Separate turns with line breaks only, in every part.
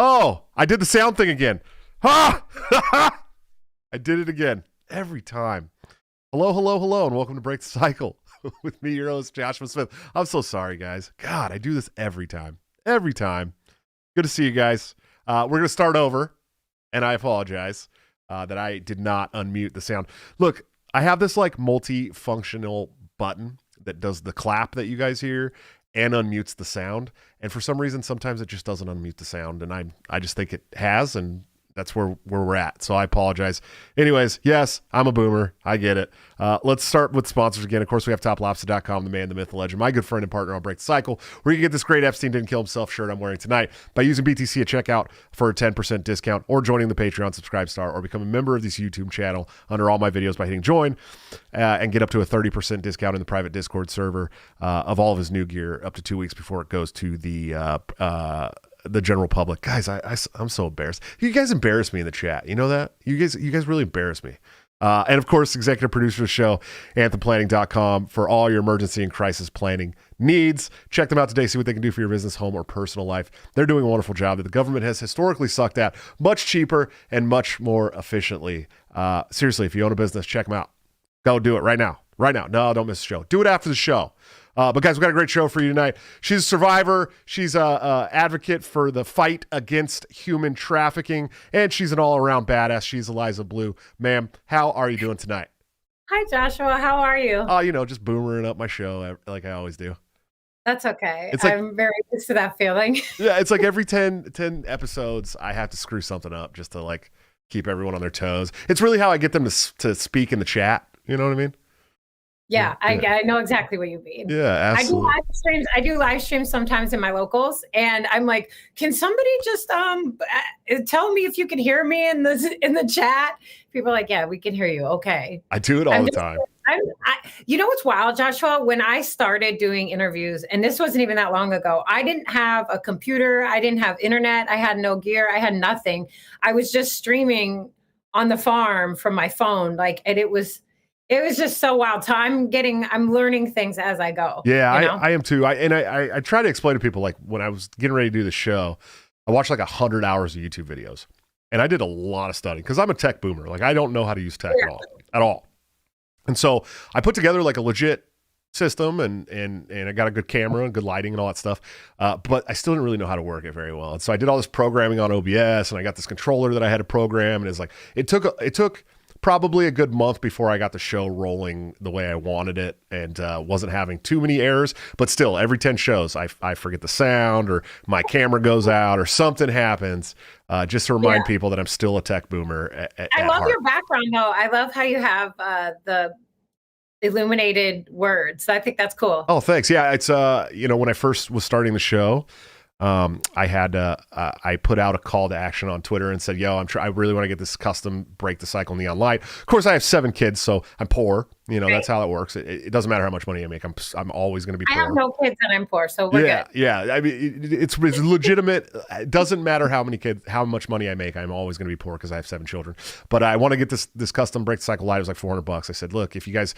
Oh, I did the sound thing again. Ha! I did it again. Every time. Hello, hello, hello, and welcome to Break the Cycle with me, your host, Joshua Smith. I'm so sorry, guys. God, I do this every time. Every time. Good to see you guys. We're going to start over, and I apologize that I did not unmute the sound. Look, I have this like multifunctional button that does the clap that you guys hear and unmutes the sound. And for some reason, sometimes it just doesn't unmute the sound. And I just think it has, and that's where we're at. So I apologize. Anyways, yes, I'm a boomer. I get it. Let's start with sponsors again. Of course, we have toplobster.com, the man, the myth, the legend, my good friend and partner on Break the Cycle, where you can get this great Epstein Didn't Kill Himself shirt I'm wearing tonight by using BTC at checkout for a 10% discount, or joining the Patreon Subscribe Star, or become a member of this YouTube channel under all my videos by hitting join, and get up to a 30% discount in the private Discord server of all of his new gear up to 2 weeks before it goes to the general public. Guys, I'm so embarrassed. You guys embarrass me in the chat. You know that? You guys really embarrass me. And of course, executive producer of the show, anthemplanning.com, for all your emergency and crisis planning needs. Check them out today. See what they can do for your business, home, or personal life. They're doing a wonderful job that the government has historically sucked at much cheaper and much more efficiently. Seriously, if you own a business, check them out. Go do it right now. Right now. No, don't miss the show. Do it after the show. But guys, we've got a great show for you tonight. She's a survivor. She's a advocate for the fight against human trafficking, and she's an all-around badass. She's Eliza Bleu. Ma'am, how are you doing tonight?
Hi, Joshua. How are you?
Oh, just boomering up my show like I always do.
That's okay.
It's like,
I'm very used to that feeling.
Yeah, it's like every 10 episodes, I have to screw something up just to like keep everyone on their toes. It's really how I get them to speak in the chat. You know what I mean?
Yeah, I know exactly what you mean.
Yeah, absolutely.
I do live streams sometimes in my locals, and I'm like, can somebody just tell me if you can hear me in the chat? People are like, yeah, we can hear you. Okay.
I do it all the time.
You know what's wild, Joshua? When I started doing interviews, and this wasn't even that long ago, I didn't have a computer. I didn't have internet. I had no gear. I had nothing. I was just streaming on the farm from my phone. And it was just so wild. So I'm learning things as I go.
Yeah, I am too. I try to explain to people, like when I was getting ready to do the show, I watched like 100 hours of YouTube videos, and I did a lot of studying because I'm a tech boomer. Like I don't know how to use tech at all. And so I put together like a legit system, and I got a good camera and good lighting and all that stuff. But I still didn't really know how to work it very well. And so I did all this programming on OBS, and I got this controller that I had to program, and it's like it took probably a good month before I got the show rolling the way I wanted it, and wasn't having too many errors. But still, every 10 shows, I forget the sound, or my camera goes out, or something happens, just to remind people that I'm still a tech boomer.
I love your background, though. I love how you have the illuminated words. I think that's cool.
Oh, thanks. Yeah, it's when I first was starting the show, I put out a call to action on Twitter and said, I really want to get this custom Break the Cycle neon light. Of course, I have 7 kids, so I'm poor. That's how it works. It doesn't matter how much money I make. I'm always going to be poor.
I have no kids and I'm poor, so we're good.
Yeah. I mean, it's legitimate. It doesn't matter how much money I make. I'm always going to be poor because I have 7 children. But I want to get this custom Break the Cycle light. It was like $400. I said, look, if you guys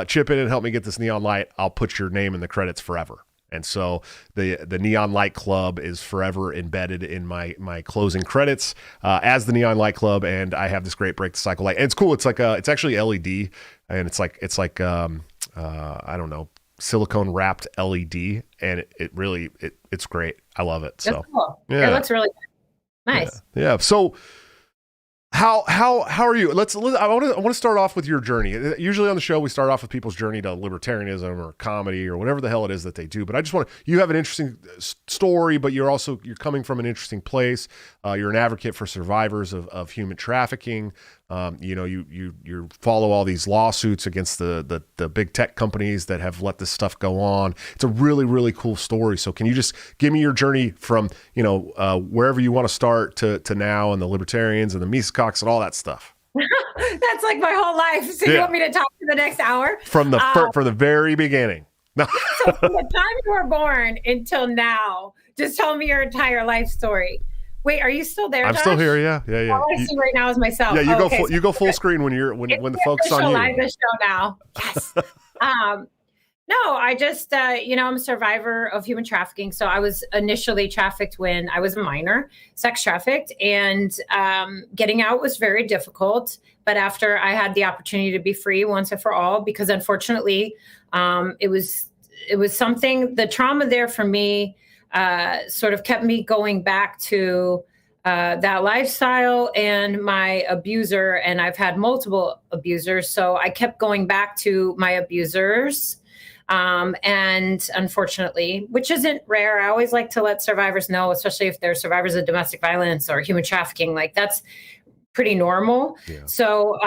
chip in and help me get this neon light, I'll put your name in the credits forever. And so the Neon Light Club is forever embedded in my closing credits as the Neon Light Club, and I have this great Break the Cycle light. And it's cool. It's like it's actually LED, and it's like I don't know, silicone wrapped LED, and it's great. I love it.
That's cool. Yeah, it looks really good. Nice.
Yeah. So how are you? I want to start off with your journey. Usually on the show we start off with people's journey to libertarianism or comedy or whatever the hell it is that they do. But I just you have an interesting story, but you're coming from an interesting place. You're an advocate for survivors of human trafficking. You follow all these lawsuits against the big tech companies that have let this stuff go on. It's a really, really cool story. So can you just give me your journey from, wherever you want to start to now, and the libertarians and the Mises Cox and all that stuff?
That's like my whole life. So you want me to talk for the next hour?
From the very beginning.
So from the time you were born until now, just tell me your entire life story. Wait, are you still there,
I'm
Josh?
still here, yeah.
All I see right now is myself.
Yeah, you go full screen when the focus on you.
Eliza show now. Yes. No, I just, I'm a survivor of human trafficking. So I was initially trafficked when I was a minor, sex trafficked, and getting out was very difficult. But after I had the opportunity to be free once and for all, because unfortunately, it was something. The trauma there for me sort of kept me going back to that lifestyle and my abuser. And I've had multiple abusers, so I kept going back to my abusers. And unfortunately, which isn't rare, I always like to let survivors know, especially if they're survivors of domestic violence or human trafficking, like that's pretty normal.
Yeah.
So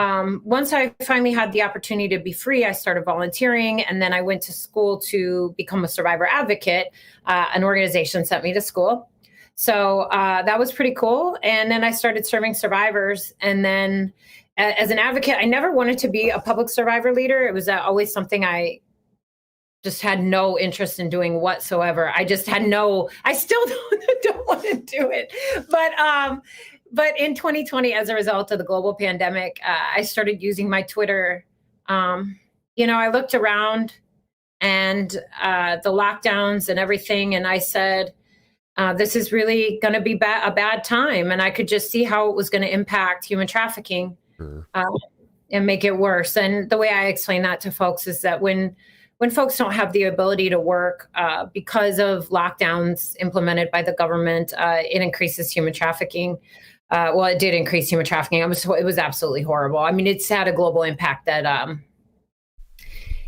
once I finally had the opportunity to be free, I started volunteering, and then I went to school to become a survivor advocate. An organization sent me to school. So that was pretty cool. And then I started serving survivors. And then as an advocate, I never wanted to be a public survivor leader. It was always something I just had no interest in doing whatsoever. I just had I still don't want to do it. But in 2020, as a result of the global pandemic, I started using my Twitter. I looked around and the lockdowns and everything, and I said, this is really going to be a bad time. And I could just see how it was going to impact human trafficking and make it worse. And the way I explain that to folks is that when folks don't have the ability to work because of lockdowns implemented by the government, it increases human trafficking. It did increase human trafficking. It was absolutely horrible. I mean, it's had a global impact that,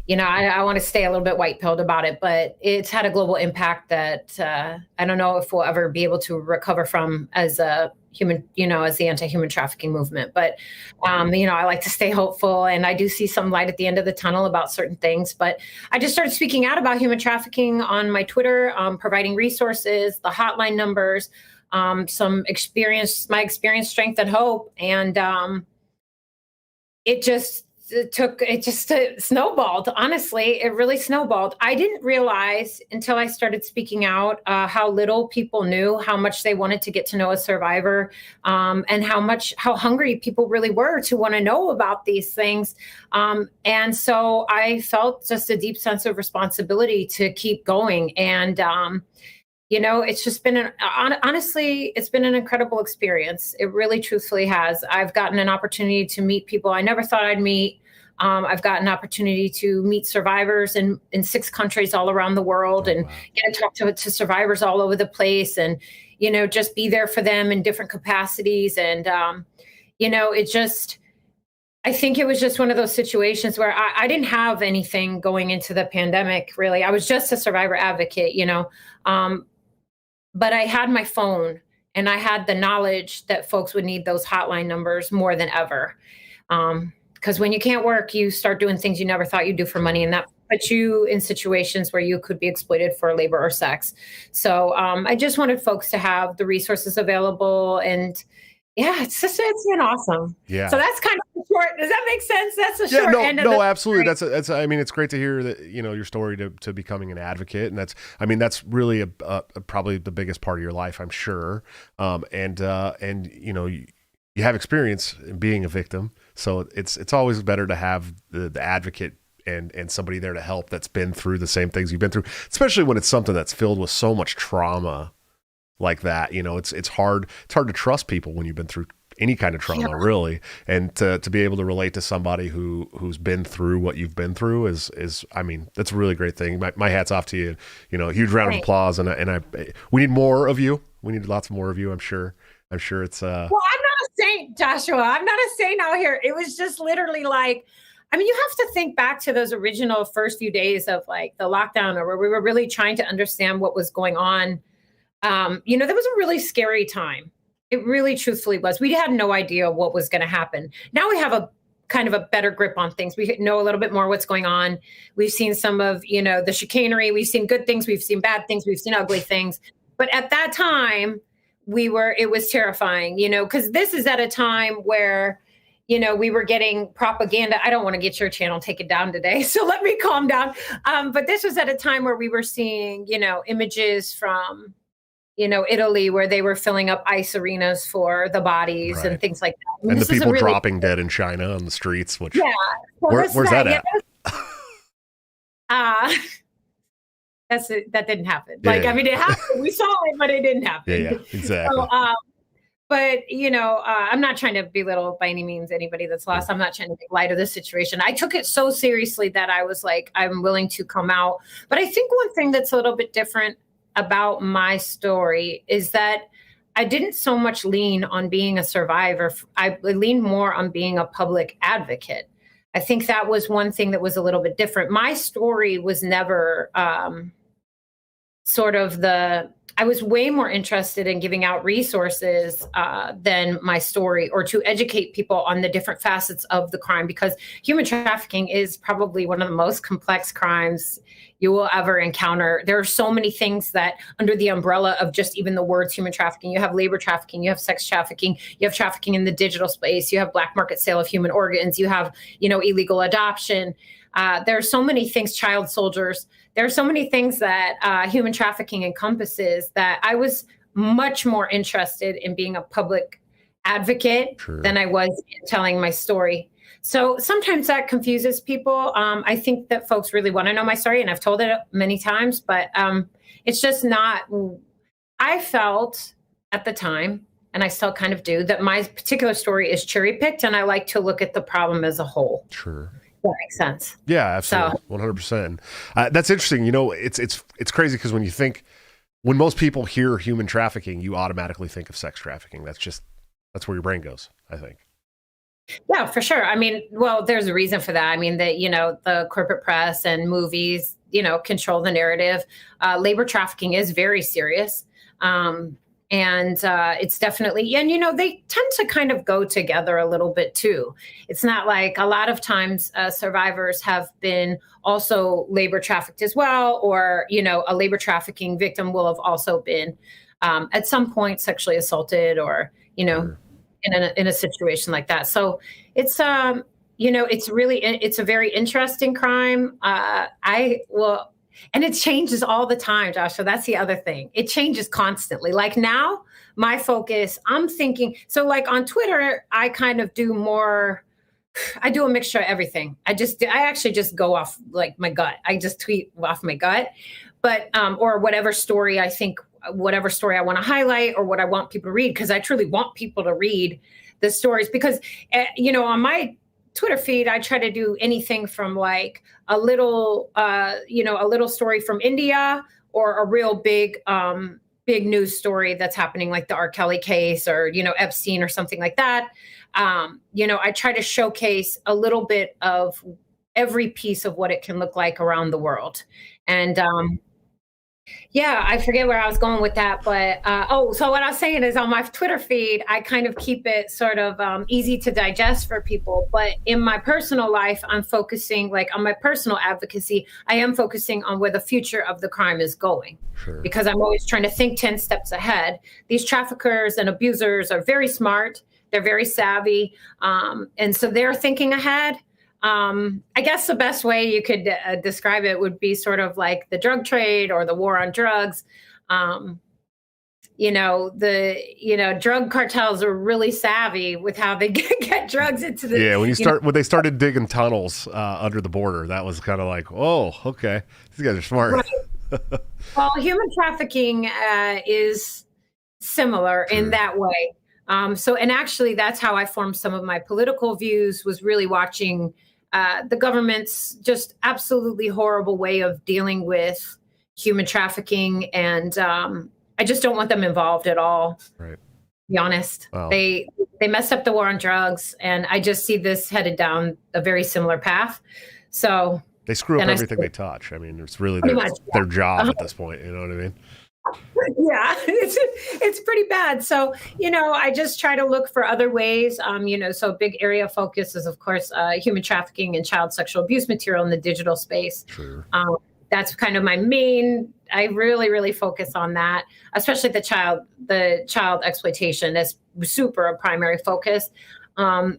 I want to stay a little bit white-pilled about it, but it's had a global impact that I don't know if we'll ever be able to recover from as a human, as the anti-human trafficking movement. But, I like to stay hopeful, and I do see some light at the end of the tunnel about certain things. But I just started speaking out about human trafficking on my Twitter, providing resources, the hotline numbers, my experience, strength, and hope. And it just snowballed. Honestly, it really snowballed. I didn't realize until I started speaking out how little people knew, how much they wanted to get to know a survivor, and how hungry people really were to want to know about these things. And so I felt just a deep sense of responsibility to keep going. And it's just been honestly, it's been an incredible experience. It really truthfully has. I've gotten an opportunity to meet people I never thought I'd meet. I've gotten an opportunity to meet survivors in 6 countries all around the world, and get to talk to survivors all over the place, and, just be there for them in different capacities. And, I think it was just one of those situations where I didn't have anything going into the pandemic, really. I was just a survivor advocate, but I had my phone, and I had the knowledge that folks would need those hotline numbers more than ever. Because when you can't work, you start doing things you never thought you'd do for money, and that puts you in situations where you could be exploited for labor or sex. So I just wanted folks to have the resources available, and it's been awesome.
Yeah.
So that's kind of short. Does that make sense? That's a short end of the
absolutely. I mean, it's great to hear that, your story to becoming an advocate. And that's really probably the biggest part of your life, I'm sure. You have experience in being a victim. So it's always better to have the advocate and somebody there to help that's been through the same things you've been through, especially when it's something that's filled with so much trauma like that. It's hard to trust people when you've been through any kind of trauma, really. And to be able to relate to somebody who's been through what you've been through is that's a really great thing. My hat's off to you. Huge round of applause. And we need more of you. We need lots more of you. I'm sure it's
well, I'm not a saint, Joshua. I'm not a saint out here. It was just literally like, you have to think back to those original first few days of like the lockdown, or where we were really trying to understand what was going on. That was a really scary time. It really truthfully was. We had no idea what was going to happen. Now we have a kind of a better grip on things. We know a little bit more what's going on. We've seen some of, the chicanery. We've seen good things. We've seen bad things. We've seen ugly things. But at that time, it was terrifying, because this is at a time where, we were getting propaganda. I don't want to get your channel taken down today, so let me calm down. But this was at a time where we were seeing, images from, Italy, where they were filling up ice arenas for the bodies and things like that.
And the people dropping dead in China on the streets, which where's that at?
Uh, that didn't happen.
Yeah,
Like,
yeah.
I mean, it happened. We saw it, but it didn't happen.
Yeah, exactly.
So, but I'm not trying to belittle by any means anybody that's lost. I'm not trying to make light of this situation. I took it so seriously that I was like, I'm willing to come out. But I think one thing that's a little bit different about my story is that I didn't so much lean on being a survivor. I leaned more on being a public advocate. I think that was one thing that was a little bit different. My story was never I was way more interested in giving out resources than my story, or to educate people on the different facets of the crime, because human trafficking is probably one of the most complex crimes you will ever encounter. There are so many things that under the umbrella of just even the words human trafficking, you have labor trafficking, you have sex trafficking, you have trafficking in the digital space, you have black market sale of human organs, you have, illegal adoption. There are so many things, child soldiers. There are so many things that human trafficking encompasses, that I was much more interested in being a public advocate than I was in telling my story. So sometimes that confuses people. I think that folks really want to know my story, and I've told it many times, but it's just not. I felt at the time, and I still kind of do, that my particular story is cherry picked, and I like to look at the problem as a whole.
Sure.
That makes sense.
Yeah, absolutely. 100%. That's interesting. It's crazy because when most people hear human trafficking, you automatically think of sex trafficking. That's where your brain goes, I think.
Yeah, for sure. I mean, well, there's a reason for that. I mean, the corporate press and movies, control the narrative. Labor trafficking is very serious. And it's definitely, and they tend to kind of go together a little bit too. It's not like a lot of times survivors have been also labor trafficked as well, or, a labor trafficking victim will have also been at some point sexually assaulted, or, in a situation like that. So it's, it's a very interesting crime. And it changes all the time, Josh. So that's the other thing. It changes constantly. Like now, my focus, I'm thinking, so like on Twitter, I kind of do more, I do a mixture of everything. I actually just go off like my gut. I just tweet off my gut, but, or whatever story I want to highlight, or what I want people to read. Cause I truly want people to read the stories, because, on my Twitter feed, I try to do anything from like a little story from India, or a real big news story that's happening, like the R. Kelly case, or, Epstein or something like that. I try to showcase a little bit of every piece of what it can look like around the world. And, yeah, I forget where I was going with that, but so what I was saying is, on my Twitter feed, I kind of keep it sort of easy to digest for people. But in my personal life, I'm focusing, like on my personal advocacy, I am focusing on where the future of the crime is going. Sure. Because I'm always trying to think 10 steps ahead. These traffickers and abusers are very smart. They're very savvy. And so they're thinking ahead. I guess the best way you could describe it would be sort of like the drug trade, or the war on drugs. Drug cartels are really savvy with how they get drugs into the.
Yeah, when they started digging tunnels under the border, that was kind of like, oh, okay, these guys are smart.
Right. Well, human trafficking is similar in that way. And actually, that's how I formed some of my political views, was really watching the government's just absolutely horrible way of dealing with human trafficking. And I just don't want them involved at all. Right. To be honest. Wow. They messed up the war on drugs, and I just see this headed down a very similar path. So
they screw up everything they touch. I mean, it's really their job at this point. You know what I mean?
Yeah, it's pretty bad. So, I just try to look for other ways. So a big area of focus is, of course, human trafficking and child sexual abuse material in the digital space. Sure. That's kind of my main. I really, really focus on that, especially the child exploitation is super a primary focus. I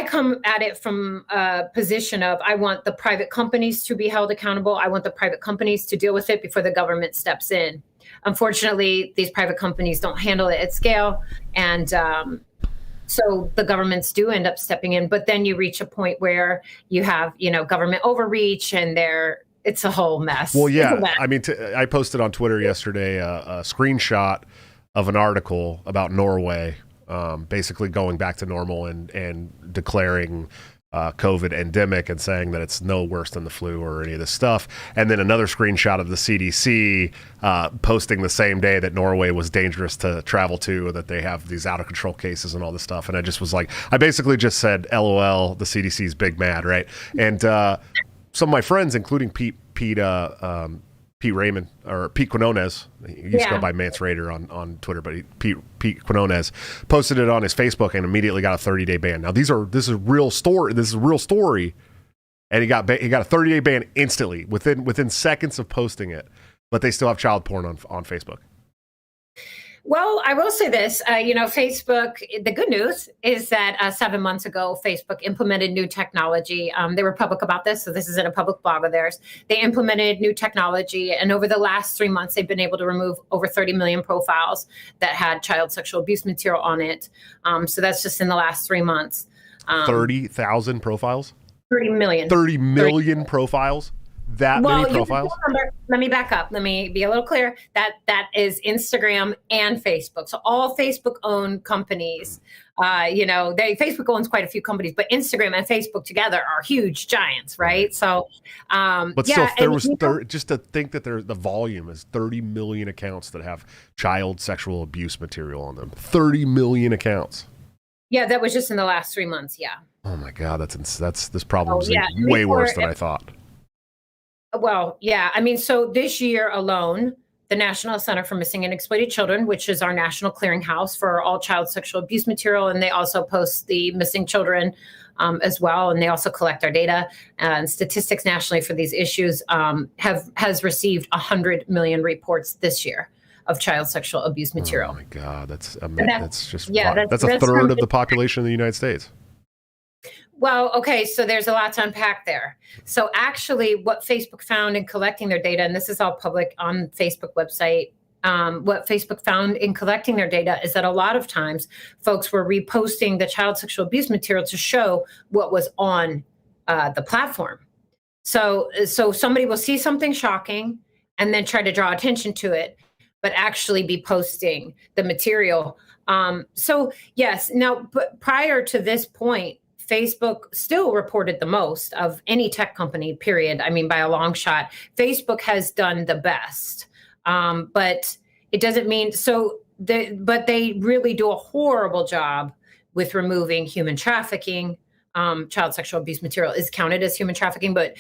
come at it from a position of, I want the private companies to be held accountable. I want the private companies to deal with it before the government steps in. Unfortunately, these private companies don't handle it at scale. And So the governments do end up stepping in, but then you reach a point where you have, government overreach, and it's a whole mess.
Well, yeah. I mean, I posted on Twitter yesterday a screenshot of an article about Norway, basically going back to normal and declaring COVID endemic and saying that it's no worse than the flu or any of this stuff. And then another screenshot of the CDC posting the same day that Norway was dangerous to travel to, that they have these out of control cases and all this stuff. And I just was like, I basically just said, LOL, the CDC's big mad, right? And some of my friends, including Pete Raymond, or Pete Quinones, he used to go by Mance Raider on Twitter, but Pete Quinones posted it on his Facebook and immediately got a 30-day ban. Now this is a real story. This is a real story, and he got a 30-day ban instantly within seconds of posting it. But they still have child porn on Facebook.
Well, I will say this, Facebook, the good news is that 7 months ago, Facebook implemented new technology. They were public about this, so this is in a public blog of theirs. They implemented new technology, and over the last 3 months, they've been able to remove over 30 million profiles that had child sexual abuse material on it. So that's just in the last 3 months.
30,000 profiles?
30 million.
30 million profiles? Many profiles?
Let me back up. Let me be a little clear. That is Instagram and Facebook. So all Facebook-owned companies, Facebook owns quite a few companies, but Instagram and Facebook together are huge giants, right? So,
but still, just to think that the volume is 30 million accounts that have child sexual abuse material on them. 30 million accounts.
Yeah, that was just in the last 3 months. Yeah.
Oh my God, this problem is way worse than I thought.
Well, yeah. I mean, so this year alone, the National Center for Missing and Exploited Children, which is our national clearinghouse for all child sexual abuse material, and they also post the missing children as well, and they also collect our data and statistics nationally for these issues, has received 100 million reports this year of child sexual abuse material.
Oh my God, that's a third of the population of the United States.
Well, okay, so there's a lot to unpack there. So actually what Facebook found in collecting their data, and this is all public on Facebook website, what Facebook found in collecting their data is that a lot of times folks were reposting the child sexual abuse material to show what was on the platform. So somebody will see something shocking and then try to draw attention to it, but actually be posting the material. So yes, now, but prior to this point, Facebook still reported the most of any tech company, period. I mean, by a long shot. Facebook has done the best. But it doesn't mean but they really do a horrible job with removing human trafficking. Child sexual abuse material is counted as human trafficking, but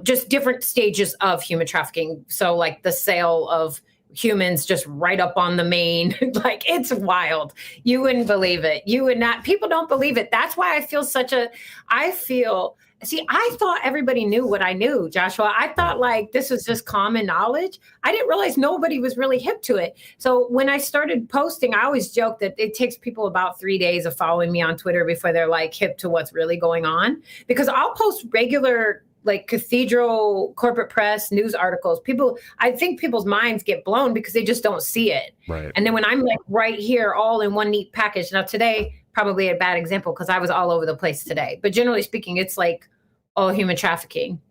just different stages of human trafficking. So like the sale of humans just right up on the main, like it's wild. You wouldn't believe it. You would not. People don't believe it. That's why I thought everybody knew what I knew, Joshua. I thought like this was just common knowledge. I didn't realize nobody was really hip to it. So when I started posting, I always joke that it takes people about 3 days of following me on Twitter before they're like hip to what's really going on, because I'll post regular like cathedral corporate press news articles. I think people's minds get blown because they just don't see it.
Right.
And then when I'm like right here, all in one neat package. Now today, probably a bad example because I was all over the place today. But generally speaking, it's like all human trafficking.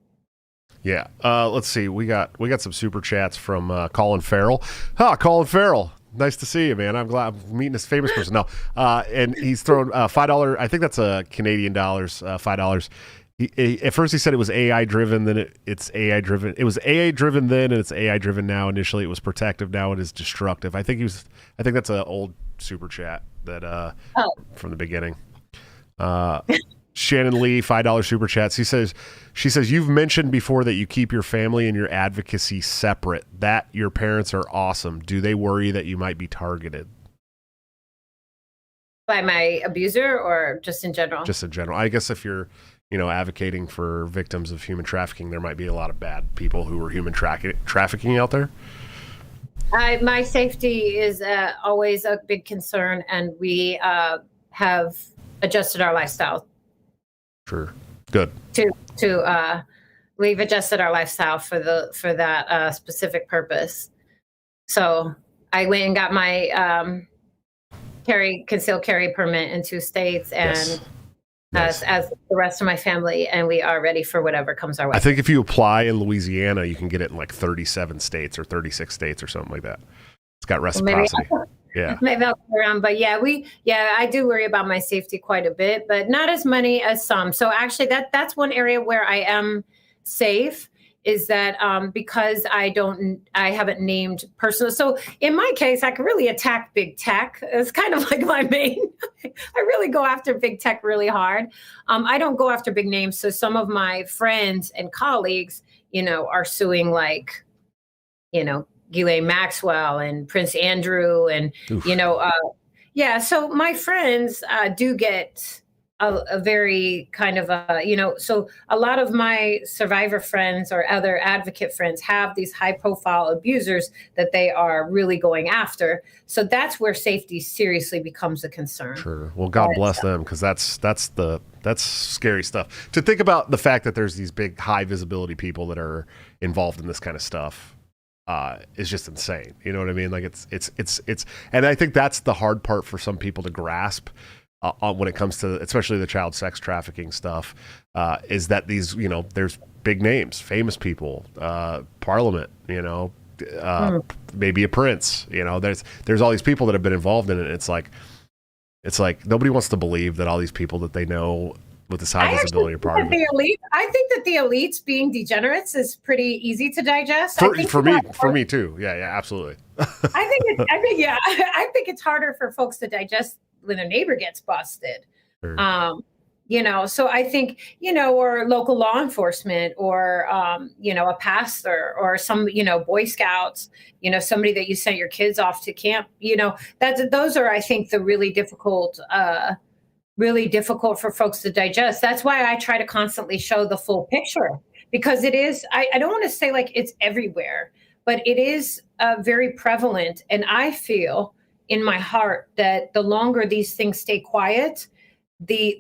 Yeah. Let's see. We got some super chats from Colin Farrell. Colin Farrell. Nice to see you, man. I'm glad I'm meeting this famous person. No. And he's thrown $5. I think that's Canadian dollars, $5. At first he said it was AI driven, then it's AI driven. It was AI driven then, and it's AI driven now. Initially it was protective, now it is destructive. I think that's an old super chat that from the beginning. Shannon Lee, $5 super chats. She says, you've mentioned before that you keep your family and your advocacy separate. That your parents are awesome. Do they worry that you might be targeted?
By my abuser or just in general?
Just in general. I guess if you're advocating for victims of human trafficking, there might be a lot of bad people who are human trafficking out there.
My safety is always a big concern, and we have adjusted our lifestyle.
Sure. Good.
We've adjusted our lifestyle for that specific purpose. So I went and got my concealed carry permit in 2 states, and
Yes. Nice.
as the rest of my family, and we are ready for whatever comes our way.
I think if you apply in Louisiana, you can get it in like 37 states or 36 states or something like that. It's got reciprocity. Yeah.
Maybe I'll go around, but I do worry about my safety quite a bit, but not as many as some. So actually that's one area where I am safe, is that because I haven't named personal. So in my case, I can really attack big tech. It's kind of like my main, I really go after big tech really hard. I don't go after big names. So some of my friends and colleagues, are suing, like, Ghislaine Maxwell and Prince Andrew and,
Oof.
So my friends do get a very kind of so a lot of my survivor friends or other advocate friends have these high profile abusers that they are really going after. So that's where safety seriously becomes a concern.
Sure. Well, God bless them, because that's scary stuff. To think about the fact that there's these big high visibility people that are involved in this kind of stuff is just insane. You know what I mean? Like it's, and I think that's the hard part for some people to grasp when it comes to, especially the child sex trafficking stuff, is that these, there's big names, famous people, Parliament, maybe a prince, there's all these people that have been involved in it. It's like nobody wants to believe that all these people that they know with this high visibility are part of it.
I think that the elites being degenerates is pretty easy to digest.
For me too. Yeah, absolutely.
I think it's harder for folks to digest when their neighbor gets busted.
Sure.
So I think, or local law enforcement, or, a pastor, or some, Boy Scouts, somebody that you sent your kids off to camp, those are, I think, the really difficult for folks to digest. That's why I try to constantly show the full picture, because it is, I don't want to say like it's everywhere, but it is very prevalent. And I feel in my heart that the longer these things stay quiet,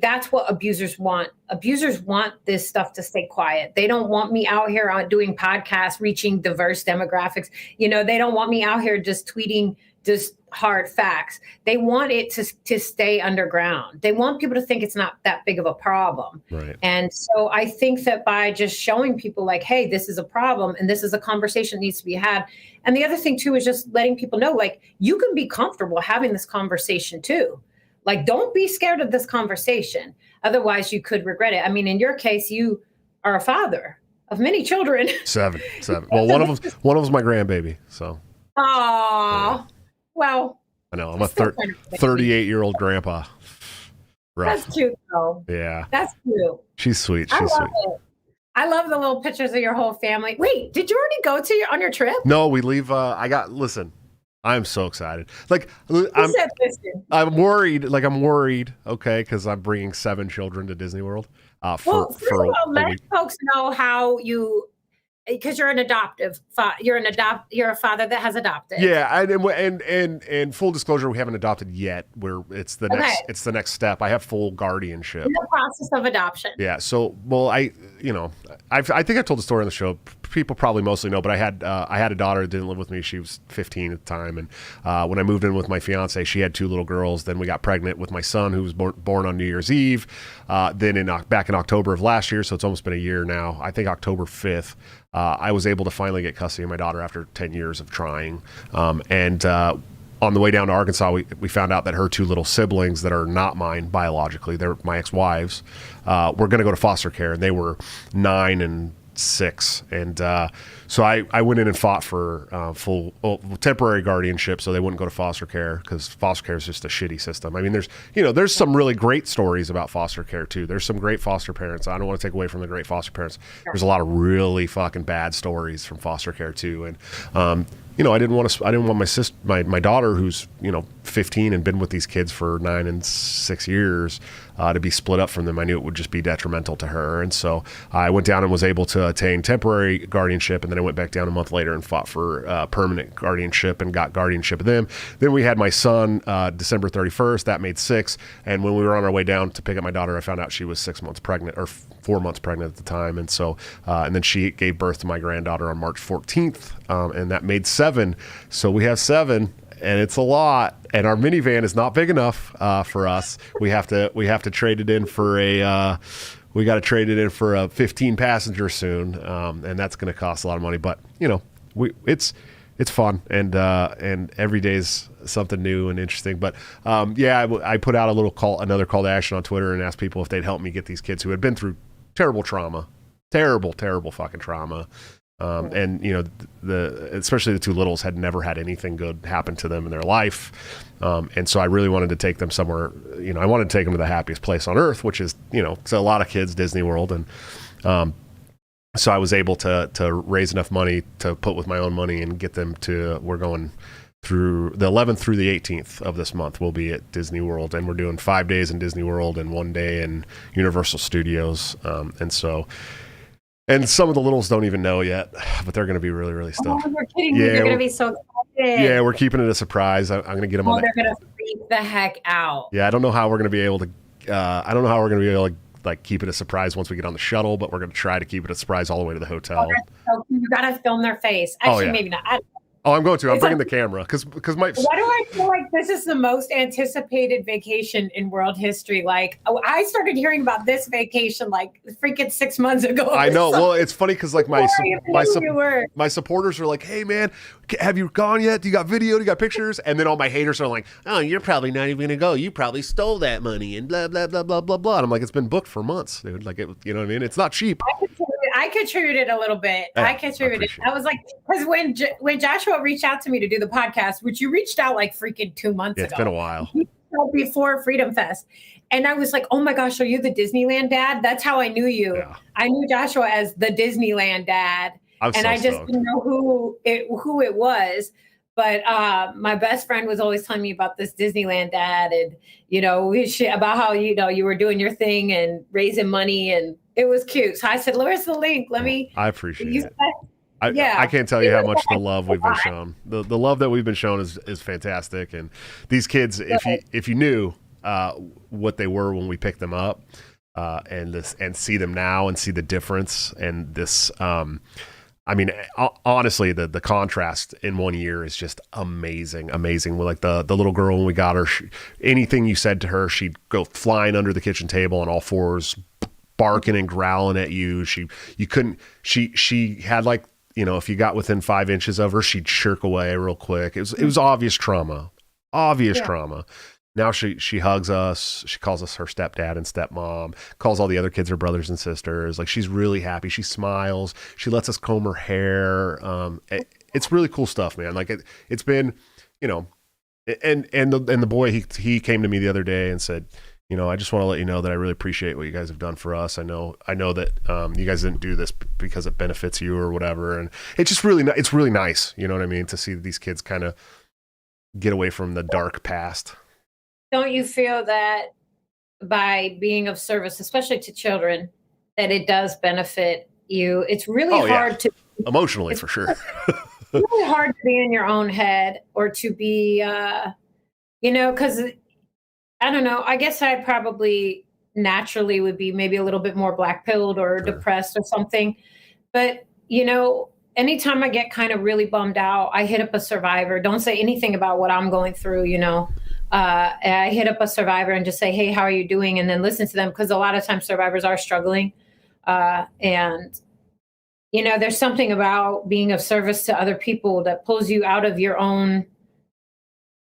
that's what abusers want. Abusers want this stuff to stay quiet. They don't want me out here doing podcasts, reaching diverse demographics. They don't want me out here just tweeting just hard facts. They want it to stay underground. They want people to think it's not that big of a problem.
Right.
And so I think that by just showing people like, hey, this is a problem and this is a conversation that needs to be had. And the other thing too is just letting people know, like, you can be comfortable having this conversation too. Like, don't be scared of this conversation. Otherwise you could regret it. I mean, in your case, you are a father of many children. Seven.
Well, one of them's my grandbaby. So.
Oh, well.
I know. I'm a 38-year-old grandpa. Rough.
That's cute, though.
Yeah.
That's cute.
She's sweet.
I love it. I love the little pictures of your whole family. Wait, did you already go on your trip?
No, we leave. Listen, I'm so excited. Like, I'm worried. Okay, because I'm bringing 7 children to Disney World.
Let folks know how you, because you're an adoptive you're a father that has adopted.
Yeah, and full disclosure, we haven't adopted yet. It's the next step. I have full guardianship
in the process of adoption.
Yeah. So, I think I told the story on the show. People probably mostly know, but I had a daughter that didn't live with me. She was 15 at the time, and when I moved in with my fiance, she had 2 little girls. Then we got pregnant with my son, who was born on New Year's Eve. Then back in October of last year, so it's almost been a year now. I think October 5th. I was able to finally get custody of my daughter after 10 years of trying. And on the way down to Arkansas, we found out that her 2 little siblings that are not mine biologically, they're my ex-wives, were going to go to foster care, and they were 9 and 6. And so I went in and fought for full temporary guardianship so they wouldn't go to foster care, because foster care is just a shitty system. I mean, there's some really great stories about foster care too. There's some great foster parents. I don't want to take away from the great foster parents. There's a lot of really fucking bad stories from foster care too. And I didn't want my daughter, who's 15 and been with these kids for 9 and 6 years, to be split up from them. I knew it would just be detrimental to her, and so I went down and was able to attain temporary guardianship, and then I went back down a month later and fought for permanent guardianship and got guardianship of them. Then we had my son December 31st. That made 6, and when we were on our way down to pick up my daughter, I found out she was 6 months pregnant, or 4 months pregnant at the time, and so and then she gave birth to my granddaughter on March 14th, and that made 7. So we have 7. it's a lot. And our minivan is not big enough for us. We have to trade it in for a. We got to trade it in for a 15 passenger soon, and that's going to cost a lot of money. But it's fun, and every day's something new and interesting. But I put out another call to action on Twitter and asked people if they'd help me get these kids who had been through terrible fucking trauma. And especially the two littles had never had anything good happen to them in their life. And so I really wanted to take them somewhere, I wanted to take them to the happiest place on earth, which is, to a lot of kids, Disney World. And, so I was able to raise enough money to put with my own money and get them we're going through the 11th through the 18th of this month. We'll be at Disney World, and we're doing 5 days in Disney World and 1 day in Universal Studios. And some of the littles don't even know yet, but they're going to be really, really stoked.
Oh, you're kidding me. They're going to be so excited.
Yeah, we're keeping it a surprise. I'm going to get them on.
They're going to freak the heck out.
Yeah, I don't know how we're going to be able to. Like keep it a surprise once we get on the shuttle, but we're going to try to keep it a surprise all the way to the hotel.
So you got to film their face. Actually, maybe not.
I'm going to. I'm bringing the camera because my.
Why do I feel like this is the most anticipated vacation in world history? Like, I started hearing about this vacation like freaking 6 months ago.
I know. Well, it's funny because like my supporters are like, "Hey man, have you gone yet? Do you got video? Do you got pictures?" And then all my haters are like, "Oh, you're probably not even going to go. You probably stole that money and blah blah blah blah blah blah." And I'm like, "It's been booked for months, dude. Like, you know what I mean? It's not cheap."
I contributed a little bit. I contributed. I was like, because when Joshua reached out to me to do the podcast, which you reached out like freaking 2 months ago.
It's been a while.
Before Freedom Fest. And I was like, oh my gosh, are you the Disneyland dad? That's how I knew you. Yeah. I knew Joshua as the Disneyland dad. I just didn't know who it was. But my best friend was always telling me about this Disneyland dad and, about how, you were doing your thing and raising money, and it was cute. So I said, where's the link?
I appreciate it. I can't tell you how much the love we've been shown. The love that we've been shown is fantastic. And these kids, if you knew what they were when we picked them up, and see them now and see the difference and this, honestly, the contrast in 1 year is just amazing. Like the little girl, when we got her, anything you said to her, she'd go flying under the kitchen table on all fours, barking and growling at you. She had like, if you got within 5 inches of her, she'd shirk away real quick. It was obvious trauma. Trauma. Now she hugs us. She calls us her stepdad and stepmom, calls all the other kids her brothers and sisters. Like, she's really happy. She smiles. She lets us comb her hair. It's really cool stuff, man. Like it's been, and the boy, he came to me the other day and said, I just want to let you know that I really appreciate what you guys have done for us. I know that you guys didn't do this because it benefits you or whatever. And it's just it's really nice. You know what I mean? To see these kids kind of get away from the dark past.
Don't you feel that by being of service, especially to children, that it does benefit you? It's really hard to
emotionally, for sure.
It's really hard to be in your own head or to be, because I don't know. I guess I probably naturally would be maybe a little bit more black-pilled or depressed or something. But, anytime I get kind of really bummed out, I hit up a survivor. Don't say anything about what I'm going through, I hit up a survivor and just say, hey, how are you doing? And then listen to them, because a lot of times survivors are struggling. And there's something about being of service to other people that pulls you out of your own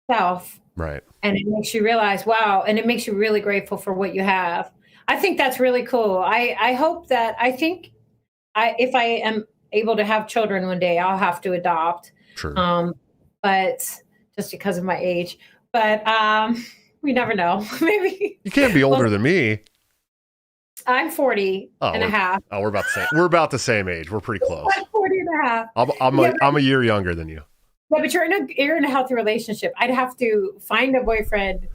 self.
Right.
And it makes you realize, wow. And it makes you really grateful for what you have. I think that's really cool. I hope that, if I am able to have children one day, I'll have to adopt.
Sure.
But just because of my age. But we never know. Maybe
you can't be older than me.
I'm 40 and a half.
Oh, we're about the same. We're about the same age. We're pretty close.
I'm 40 and a half.
I'm a year younger than you.
Yeah, but you're in a healthy relationship. I'd have to find a boyfriend,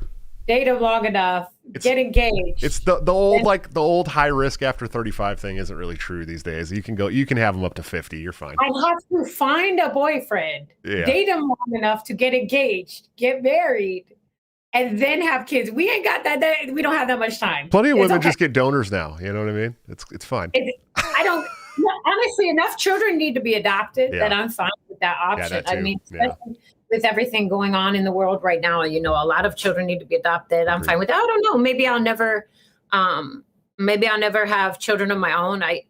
date him long enough, get engaged.
It's the old high risk after 35 thing isn't really true these days. You can have them up to 50. You're fine.
I'd have to find a boyfriend, date him long enough to get engaged, get married, and then have kids. We ain't got that. We don't have that much time.
Plenty of women just get donors now. You know what I mean? It's fine.
I don't. Honestly, enough children need to be adopted that I'm fine with that option.
Yeah, that too.
with everything going on in the world right now, a lot of children need to be adopted. I'm fine with that. I don't know. Maybe I'll never have children of my own. I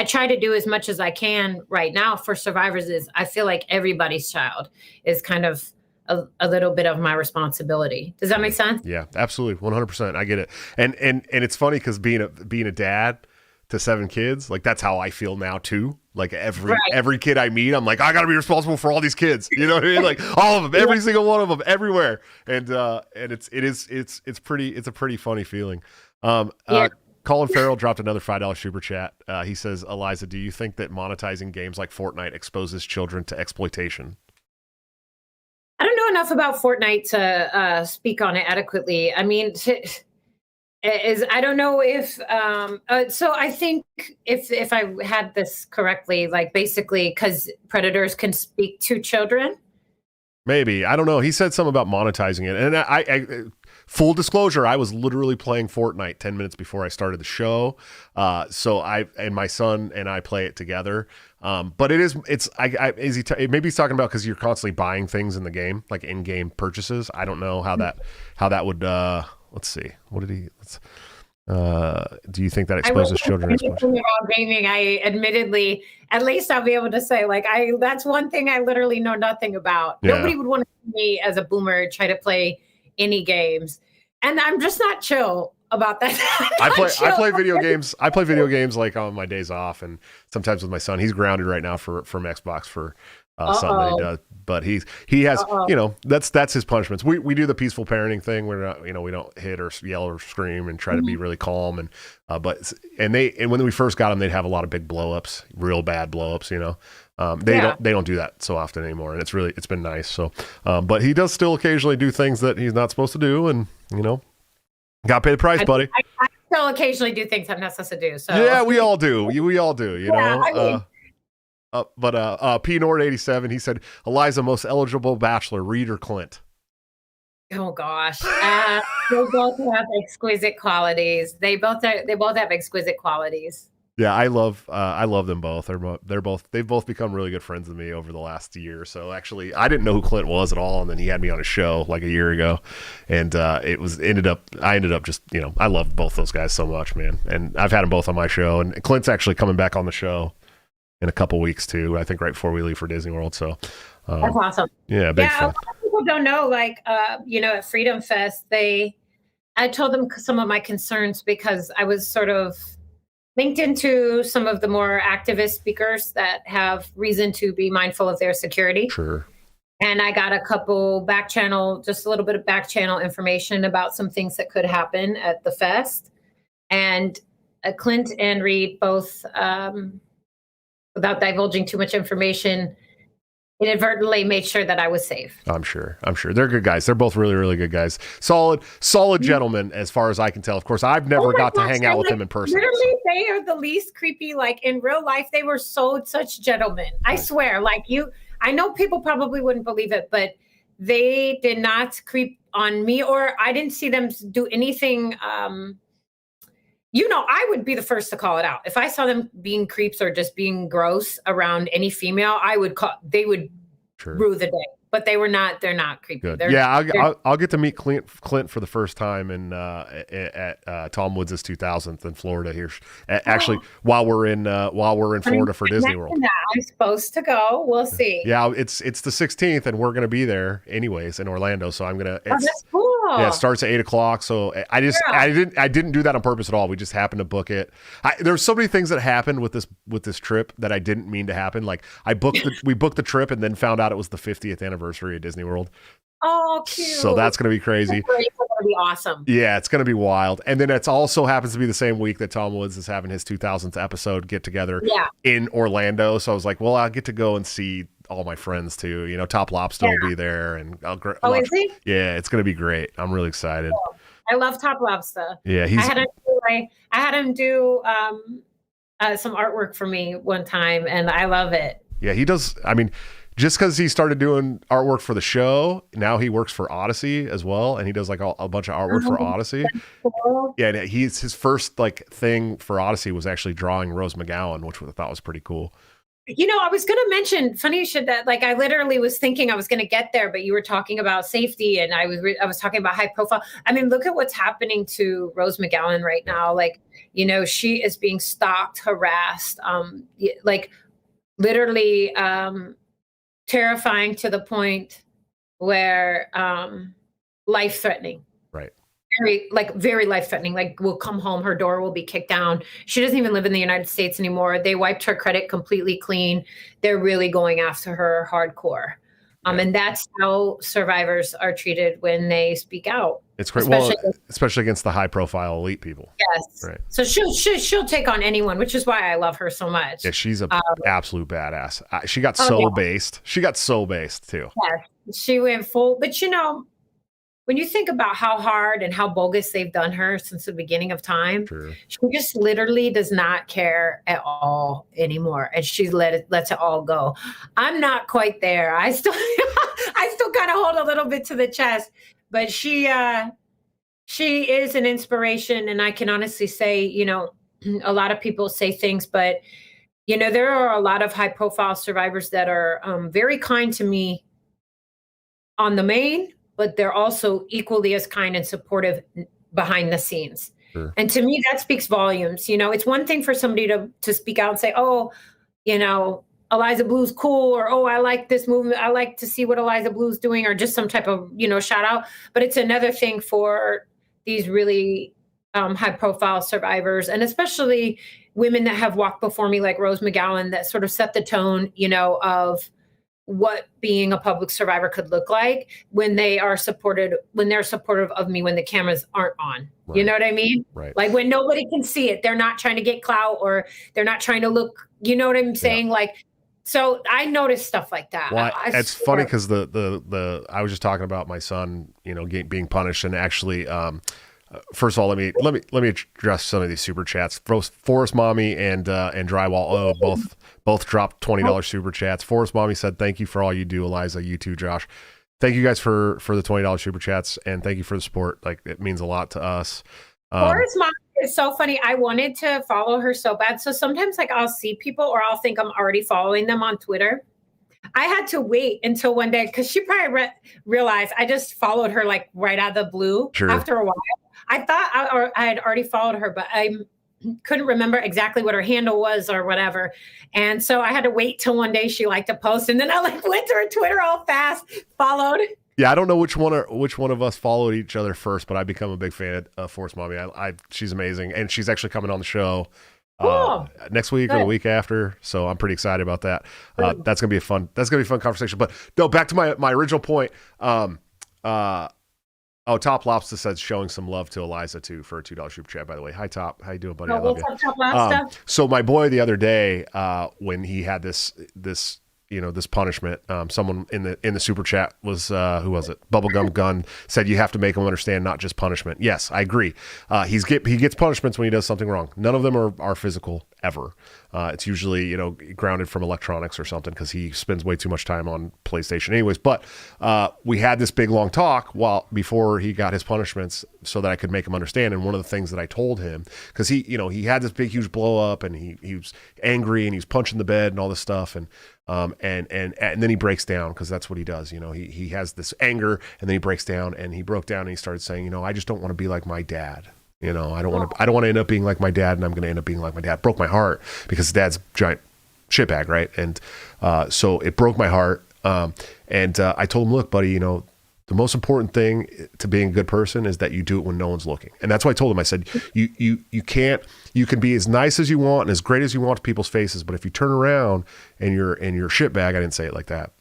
try to do as much as I can right now for survivors. I feel like everybody's child is kind of a little bit of my responsibility. Does that make sense?
Yeah, absolutely. 100%. I get it. And it's funny because being a dad to 7 kids, like that's how I feel now too. Like every kid I meet, I'm like, I gotta be responsible for all these kids. You know what I mean? Like all of them, every single one of them, everywhere. And it's a pretty funny feeling. Colin Farrell dropped another $5 super chat. He says, Eliza, do you think that monetizing games like Fortnite exposes children to exploitation?
I don't know enough about Fortnite to speak on it adequately. I mean, I don't know if so I think if I had this correctly, like basically because predators can speak to children.
Maybe. I don't know. He said something about monetizing it. And I full disclosure, I was literally playing Fortnite 10 minutes before I started the show. So my son and I play it together. But maybe he's talking about because you're constantly buying things in the game, like in-game purchases. I don't know how that would, let's see. Do you think that exposes children?
About gaming, I admittedly, at least I'll be able to say, like, that's one thing I literally know nothing about. Yeah. Nobody would want to see me as a boomer try to play any games, and I'm just not chill about that.
I play video games. I play video games like on my days off, and sometimes with my son. He's grounded right now from Xbox for something that he does. But he has, that's his punishments. We do the peaceful parenting thing. We're not, we don't hit or yell or scream and try to be really calm. And and when we first got him, they'd have a lot of big blow-ups, real bad blow-ups. They don't do that so often anymore, and it's been nice. So, but he does still occasionally do things that he's not supposed to do, and got to pay the price, buddy.
I still occasionally do things I'm not supposed to do. So
yeah, we all do. We all do. But P Nord 87, he said, Eliza, most eligible bachelor, Reed or Clint?
Oh gosh, they both have exquisite qualities. They both have exquisite qualities.
Yeah, I love them both. They've both become really good friends with me over the last year. So actually, I didn't know who Clint was at all, and then he had me on a show like a year ago, and I ended up just I love both those guys so much, man. And I've had them both on my show, and Clint's actually coming back on the show in a couple weeks too. I think right before we leave for Disney World. So
that's awesome.
Yeah, big
fan. A lot of people don't know, like at Freedom Fest, I told them some of my concerns because I was sort of linked into some of the more activist speakers that have reason to be mindful of their security.
Sure.
And I got a little bit of back channel information about some things that could happen at the fest. And Clint and Reed both, without divulging too much information, inadvertently made sure that I was safe.
I'm sure. They're good guys. They're both really, really good guys. Solid gentlemen, as far as I can tell. Of course, I've never got to hang out with them in person.
Literally, they are the least creepy. Like in real life, they were such gentlemen. I swear. Like I know people probably wouldn't believe it, but they did not creep on me, or I didn't see them do anything. I would be the first to call it out. If I saw them being creeps or just being gross around any female, they would rue the day. But they're not creepy.
Good. I'll get to meet Clint for the first time at Tom Woods' 2000th in Florida here. Actually, while we're in Florida for Disney World.
I'm supposed to go. We'll see.
Yeah, it's the 16th, and we're gonna be there anyways in Orlando. So I'm gonna.
That's cool.
Yeah, it starts at 8:00. So I didn't do that on purpose at all. We just happened to book it. There's so many things that happened with this trip that I didn't mean to happen. Like we booked the trip and then found out it was the 50th anniversary of Disney World.
Oh, cute.
So that's going to be crazy.
It's going to be awesome.
Yeah, it's going to be wild. And then it also happens to be the same week that Tom Woods is having his 2000th episode get together in Orlando. So I was like, well, I'll get to go and see all my friends too. Top Lobster will be there. And
is he?
Yeah, it's going to be great. I'm really excited.
Oh, I love Top Lobster.
Yeah,
I had him do some artwork for me one time, and I love it.
Yeah, he does. I mean, just because he started doing artwork for the show, now he works for Odyssey as well, and he does like a bunch of artwork for Odyssey. Cool. Yeah, and his first thing for Odyssey was actually drawing Rose McGowan, which I thought was pretty cool.
I was going to mention, funny you should that, like, I literally was thinking I was going to get there, but you were talking about safety and I was talking about high profile. I mean, look at what's happening to Rose McGowan right now. Like, she is being stalked, harassed, like literally terrifying to the point where life threatening.
Right.
Very life threatening. Like, will come home, her door will be kicked down. She doesn't even live in the United States anymore. They wiped her credit completely clean. They're really going after her hardcore. And that's how survivors are treated when they speak out.
It's great. Especially against the high profile elite people.
Yes. Right. So she'll take on anyone, which is why I love her so much.
Yeah, she's an absolute badass. She got so based. She got so based too.
Yes, she went full. But when you think about how hard and how bogus they've done her since the beginning of time, sure. She just literally does not care at all anymore, and she lets it all go. I'm not quite there. I still kind of hold a little bit to the chest, but she is an inspiration, and I can honestly say, a lot of people say things, but there are a lot of high profile survivors that are very kind to me on the main, but they're also equally as kind and supportive behind the scenes. Sure. And to me, that speaks volumes. It's one thing for somebody to speak out and say, oh, Eliza Blue's cool, or, oh, I like this movement. I like to see what Eliza Blue's doing, or just some type of, shout out. But it's another thing for these really high profile survivors, and especially women that have walked before me, like Rose McGowan, that sort of set the tone, of what being a public survivor could look like when they're supportive of me when the cameras aren't on. Right. You know what I mean?
Right.
Like when nobody can see it, they're not trying to get clout, or they're not trying to look, you know what I'm saying? Yeah. Like, so I noticed stuff like that.
Well, it's funny because the I was just talking about my son, being punished, and actually, first of all, let me address some of these super chats. Forest Mommy and Drywall both dropped $20 super chats. Forest Mommy said, "Thank you for all you do, Eliza. You too, Josh. Thank you guys for the $20 super chats, and thank you for the support. Like, it means a lot to us."
Forest Mommy is so funny. I wanted to follow her so bad. So sometimes, like, I'll see people, or I'll think I'm already following them on Twitter. I had to wait until one day, because she probably realized I just followed her like right out of the blue. Sure. After a while. I thought I had already followed her, but I couldn't remember exactly what her handle was or whatever. And so I had to wait till one day she liked a post, and then I went to her Twitter all fast, followed.
Yeah, I don't know which one of us followed each other first, but I become a big fan of Force Mommy. She's amazing, and she's actually coming on the show next week or the week after. So I'm pretty excited about that. That's gonna be a fun conversation. But no, back to my original point. Top Lobster says showing some love to Eliza too for a $2 super chat. By the way, hi Top, how you doing, buddy? I love you.
Top Lobster?
So my boy the other day, when he had this punishment, someone in the super chat was who was it? Bubblegum Gun said you have to make him understand, not just punishment. Yes, I agree. He gets punishments when he does something wrong. None of them are physical ever. It's usually grounded from electronics or something, because he spends way too much time on PlayStation anyways. But we had this big long talk before he got his punishments, so that I could make him understand. And one of the things that I told him, because he had this big huge blow up, and he was angry, and he was punching the bed and all this stuff, and then he breaks down, because that's what he does. He has this anger, and then he breaks down, and he broke down, and he started saying, I just don't want to be like my dad. I don't want to end up being like my dad, and I'm going to end up being like my dad. It broke my heart, because his dad's a giant shitbag, right? And so it broke my heart. And I told him, look, buddy, the most important thing to being a good person is that you do it when no one's looking. And that's why I told him. I said, you can be as nice as you want and as great as you want to people's faces, but if you turn around and you're shitbag, I didn't say it like that,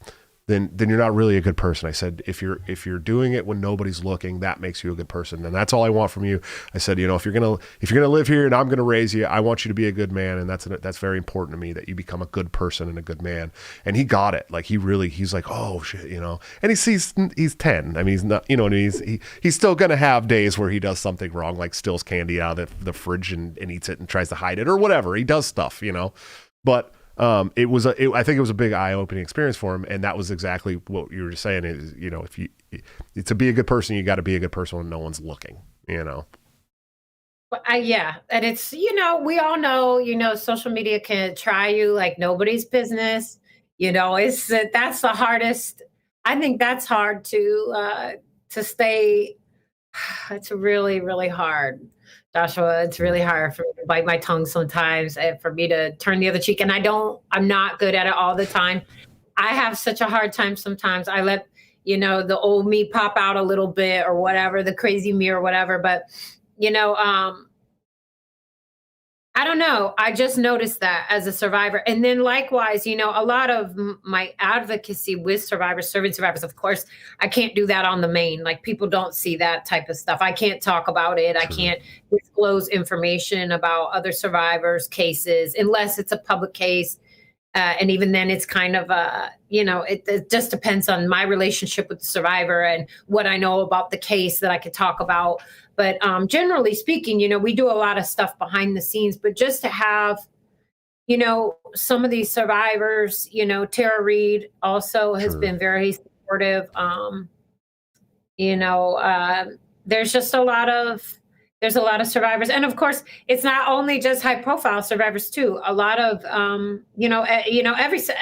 then you're not really a good person. I said, if you're doing it when nobody's looking, that makes you a good person. And that's all I want from you. I said, if you're gonna live here and I'm gonna raise you, I want you to be a good man. And that's very important to me, that you become a good person and a good man. And he got it. Like, he's like, oh shit, and he's 10. I mean, he's not, he's still gonna have days where he does something wrong, like steals candy out of the fridge and eats it and tries to hide it or whatever. He does stuff, but I think it was a big eye-opening experience for him, and that was exactly what you were just saying. Is if you to be a good person, you got to be a good person when no one's looking.
Yeah, and it's, we all know, social media can try you like nobody's business. It's that's the hardest. I think that's hard to stay. It's really, really hard, Joshua. It's really hard for me to bite my tongue sometimes, and for me to turn the other cheek. And I'm not good at it all the time. I have such a hard time sometimes. I let, the old me pop out a little bit or whatever, the crazy me or whatever. But, you know, um, I don't know. I just noticed that as a survivor. And then likewise, a lot of my advocacy with survivors, serving survivors, of course, I can't do that on the main. Like people don't see that type of stuff. I can't talk about it. I can't disclose information about other survivors' cases unless it's a public case. And even then, it's kind of, it just depends on my relationship with the survivor and what I know about the case that I could talk about. But generally speaking, we do a lot of stuff behind the scenes. But just to have, some of these survivors, Tara Reid also has been very supportive. There's just there's a lot of survivors. And of course, it's not only just high profile survivors too. A lot of, a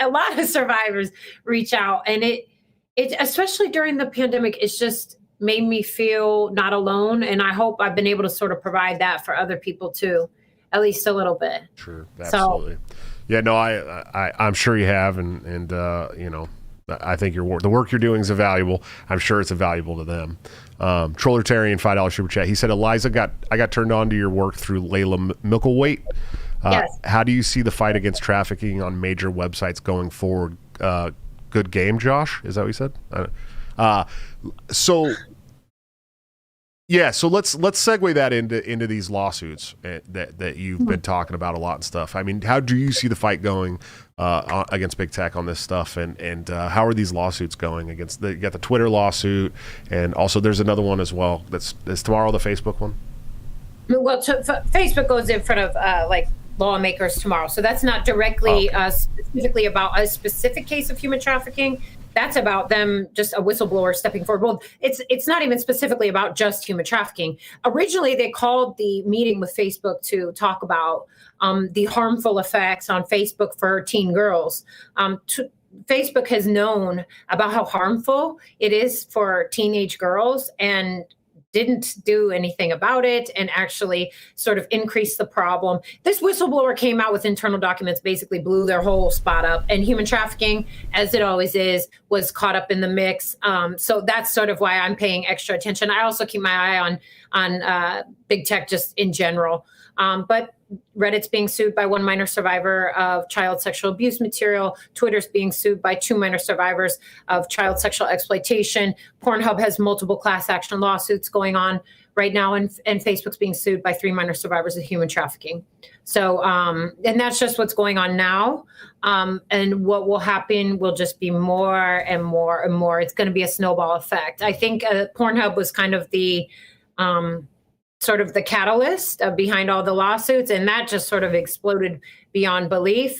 lot of survivors reach out, and it, especially during the pandemic, it's just made me feel not alone. And I hope I've been able to sort of provide that for other people too, at least a little bit.
True. Absolutely. Yeah, no, I'm sure you have. And I think the work you're doing is valuable. I'm sure it's valuable to them. Trollertarian $5 super chat. He said, Eliza, I got turned on to your work through Layla Micklethwait.
Yes.
How do you see the fight against trafficking on major websites going forward? Good game, Josh. Is that what you said? So let's segue that into these lawsuits that you've been talking about a lot and stuff. I mean, how do you see the fight going against big tech on this stuff, and how are these lawsuits going against you got the Twitter lawsuit, and also there's another one as well. Is tomorrow the Facebook one?
Well, Facebook goes in front of lawmakers tomorrow, so that's not directly specifically about a specific case of human trafficking. That's about them, just a whistleblower stepping forward. Well, it's not even specifically about just human trafficking. Originally, they called the meeting with Facebook to talk about the harmful effects on Facebook for teen girls. Facebook has known about how harmful it is for teenage girls and didn't do anything about it and actually sort of increased the problem. This whistleblower came out with internal documents, basically blew their whole spot up, and human trafficking, as it always is, was caught up in the mix. So that's sort of why I'm paying extra attention. I also keep my eye on big tech just in general. But Reddit's being sued by one minor survivor of child sexual abuse material. Twitter's being sued by 2 minor survivors of child sexual exploitation. Pornhub has multiple class action lawsuits going on right now, and Facebook's being sued by 3 minor survivors of human trafficking. So, and that's just what's going on now. And what will happen will just be more and more and more. It's going to be a snowball effect. I think Pornhub was kind of the sort of the catalyst behind all the lawsuits, and that just sort of exploded beyond belief.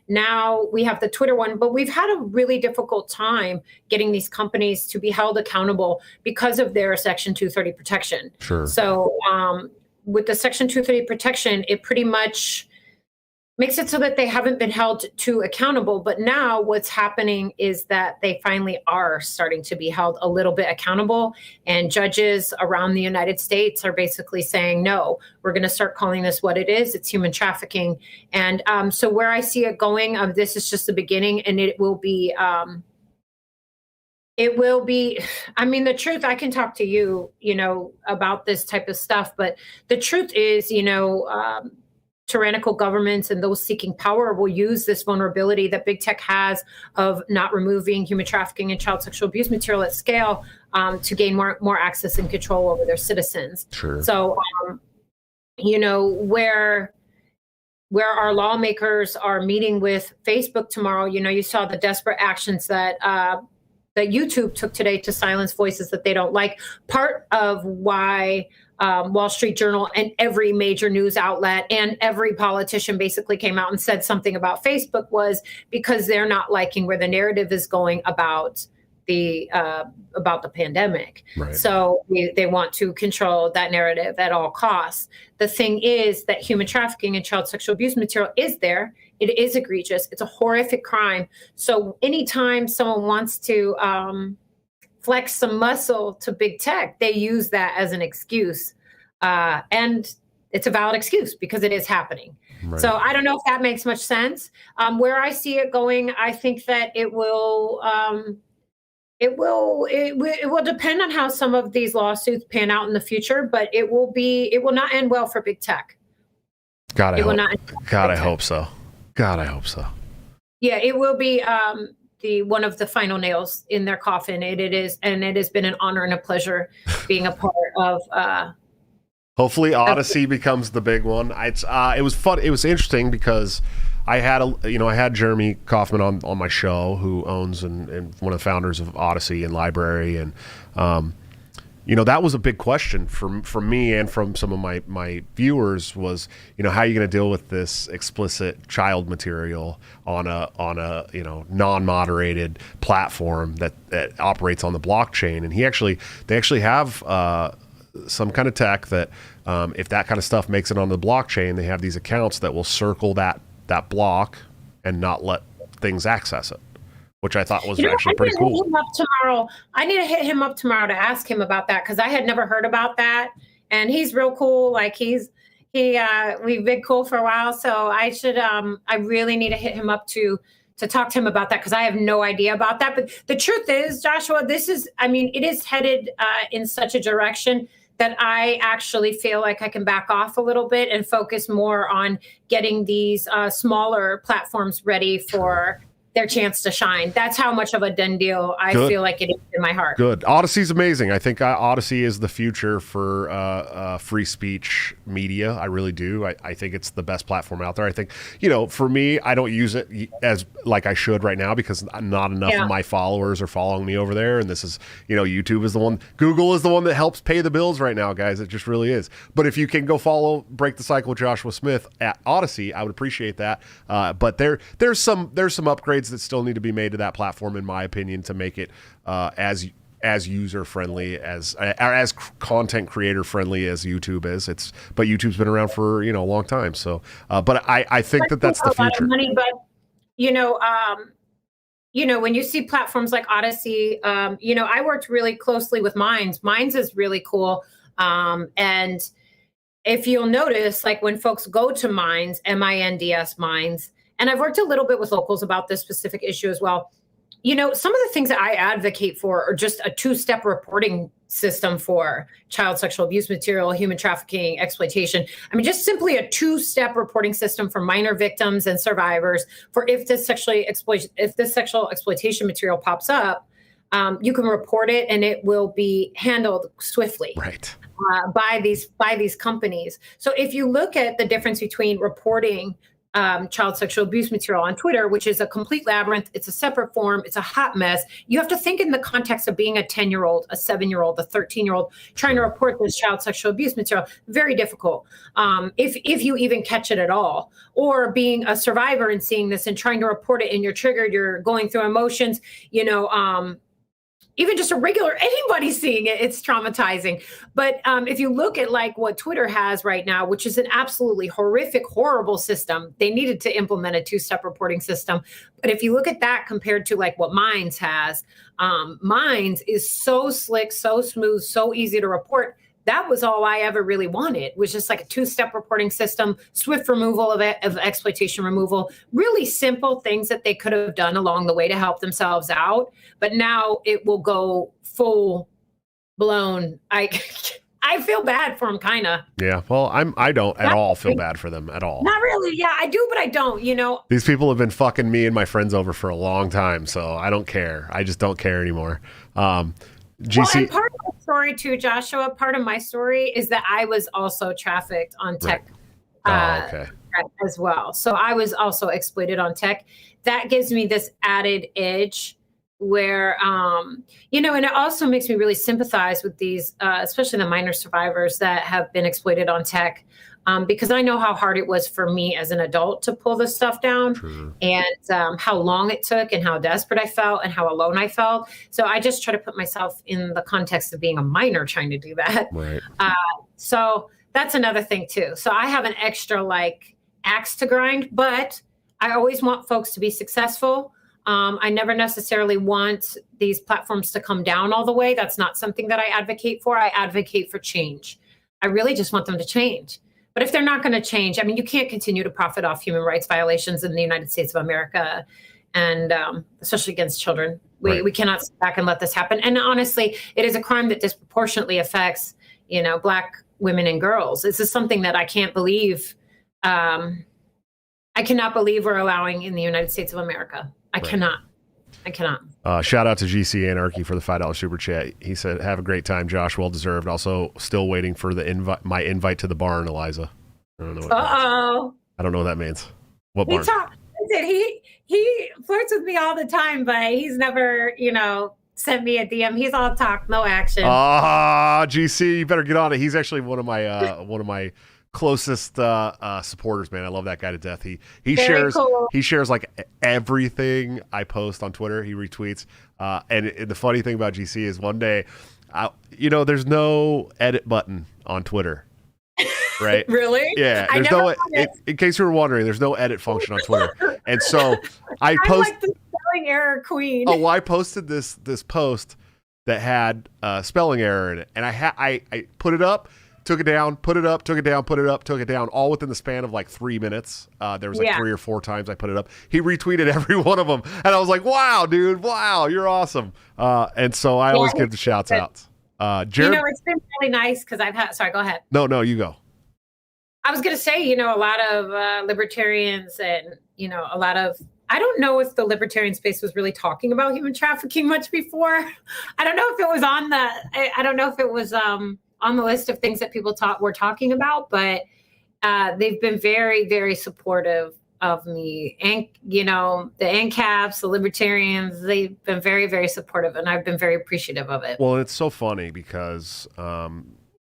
Now we have the Twitter one, but we've had a really difficult time getting these companies to be held accountable because of their Section 230 protection.
Sure.
So with the Section 230 protection, it pretty much makes it so that they haven't been held to accountable. But now what's happening is that they finally are starting to be held a little bit accountable. And judges around the United States are basically saying, no, we're going to start calling this what it is. It's human trafficking. And so where I see it going, this is just the beginning, and it will be, I mean, the truth, I can talk to you, about this type of stuff, but the truth is, tyrannical governments and those seeking power will use this vulnerability that big tech has of not removing human trafficking and child sexual abuse material at scale to gain more access and control over their citizens.
Sure.
So, where our lawmakers are meeting with Facebook tomorrow, you saw the desperate actions that YouTube took today to silence voices that they don't like. Part of why Wall Street Journal and every major news outlet and every politician basically came out and said something about Facebook was because they're not liking where the narrative is going about the pandemic.
Right.
So they want to control that narrative at all costs. The thing is that human trafficking and child sexual abuse material is there. It is egregious. It's a horrific crime. So anytime someone wants to flex some muscle to big tech, they use that as an excuse. And it's a valid excuse because it is happening. Right. So I don't know if that makes much sense. Where I see it going, I think that it will depend on how some of these lawsuits pan out in the future, but it will not end well for big tech.
God, I hope so. God, I hope so.
Yeah, it will be one of the final nails in their coffin. It is, and it has been an honor and a pleasure being a part of.
Hopefully, Odyssey becomes the big one. It was fun. It was interesting because I had Jeremy Kaufman on my show, who owns and one of the founders of Odyssey and Library, and that was a big question from me and from some of my viewers was, how are you going to deal with this explicit child material on a non-moderated platform that operates on the blockchain? And they actually have some kind of tech that if that kind of stuff makes it on the blockchain, they have these accounts that will circle that block and not let things access it, which I thought was actually pretty cool.
I need to hit him up tomorrow to ask him about that, because I had never heard about that, and he's real cool. Like we've been cool for a while, so I really need to hit him up to talk to him about that, because I have no idea about that. But the truth is, Joshua, it is headed in such a direction that I actually feel like I can back off a little bit and focus more on getting these smaller platforms ready for their chance to shine. That's how much of a done deal I feel like it is in my heart.
Good. Odyssey's amazing. I think Odyssey is the future for free speech media. I really do. I think it's the best platform out there. I think, for me, I don't use it as like I should right now, because not enough of my followers are following me over there. And this is, YouTube is the one, Google is the one that helps pay the bills right now, guys. It just really is. But if you can go follow Break the Cycle with Joshua Smith at Odyssey, I would appreciate that. But there's some upgrades that still need to be made to that platform, in my opinion, to make it as user friendly, as content creator friendly as YouTube is. But YouTube's been around for a long time. So, but I think that's the future.
Money, but when you see platforms like Odyssey, I worked really closely with Minds. Minds is really cool, and if you'll notice, like when folks go to Minds, MINDS Minds. And I've worked a little bit with locals about this specific issue as well. Some of the things that I advocate for are just a two-step reporting system for child sexual abuse material, human trafficking, exploitation. Just simply a two-step reporting system for minor victims and survivors for if this sexual exploitation material pops up, you can report it and it will be handled swiftly.
Right.
By these companies. So if you look at the difference between reporting child sexual abuse material on Twitter, which is a complete labyrinth. It's a separate form. It's a hot mess. You have to think in the context of being a 10-year-old, a 7-year-old, a 13-year-old, trying to report this child sexual abuse material. Very difficult. If you even catch it at all, or being a survivor and seeing this and trying to report it and you're triggered, you're going through emotions, even just anybody seeing it, it's traumatizing. But if you look at like what Twitter has right now, which is an absolutely horrific, horrible system, they needed to implement a two-step reporting system. But if you look at that compared to like what Minds has, Minds is so slick, so smooth, so easy to report. That was all I ever really wanted, was just like a two-step reporting system, swift removal of exploitation removal, really simple things that they could have done along the way to help themselves out. But now it will go full blown. I feel bad for them, kind of.
Yeah, well, I don't at all feel bad for them at all.
Not really. Yeah, I do, but I don't,
These people have been fucking me and my friends over for a long time, so I don't care. I just don't care anymore. GC.
And part of my story too, Joshua, part of my story is that I was also trafficked on tech as well. So I was also exploited on tech. That gives me this added edge where, and it also makes me really sympathize with these, especially the minor survivors that have been exploited on tech. because I know how hard it was for me as an adult to pull this stuff down.
True.
And how long it took and how desperate I felt and how alone I felt. So I just try to put myself in the context of being a minor trying to do that.
Right.
So that's another thing too. So I have an extra like axe to grind, but I always want folks to be successful. I never necessarily want these platforms to come down all the way. That's not something that I advocate for. I advocate for change. I really just want them to change. But if they're not going to change, I mean, you can't continue to profit off human rights violations in the United States of America, and especially against children. We cannot sit back and let this happen. And honestly, it is a crime that disproportionately affects, Black women and girls. This is something that I can't believe. I cannot believe we're allowing in the United States of America. I cannot.
Shout out to GC Anarchy for the $5 super chat. He said, "Have a great time, Josh. Well deserved. Also, still waiting for the my invite to the barn, Eliza." I don't know what I don't know what that means. What barn?
He flirts with me all the time, but he's never, sent me a DM. He's all talk, no action.
GC, you better get on it. He's actually one of my closest supporters, man. I love that guy to death. He shares like everything I post on Twitter. He retweets. And the funny thing about GC is one day, there's no edit button on Twitter. Right?
Really?
Yeah. There's in case you were wondering, there's no edit function on Twitter. And so I'm like the
spelling error queen.
Oh, well, I posted this post that had spelling error in it. And I put it up, took it down, put it up, took it down, put it up, took it down, all within the span of like 3 minutes. There was 3 or 4 times I put it up. He retweeted every one of them. And I was like, wow, dude, wow, you're awesome. And so I always give the shouts out. Jared,
it's been really nice because sorry, go ahead.
No, you go.
I was going to say, a lot of libertarians and, I don't know if the libertarian space was really talking about human trafficking much before. I don't know if it was I don't know if it was on the list of things that people were talking about, but they've been very, very supportive of me. And, the ANCAPs, the libertarians, they've been very, very supportive, and I've been very appreciative of it.
Well, it's so funny because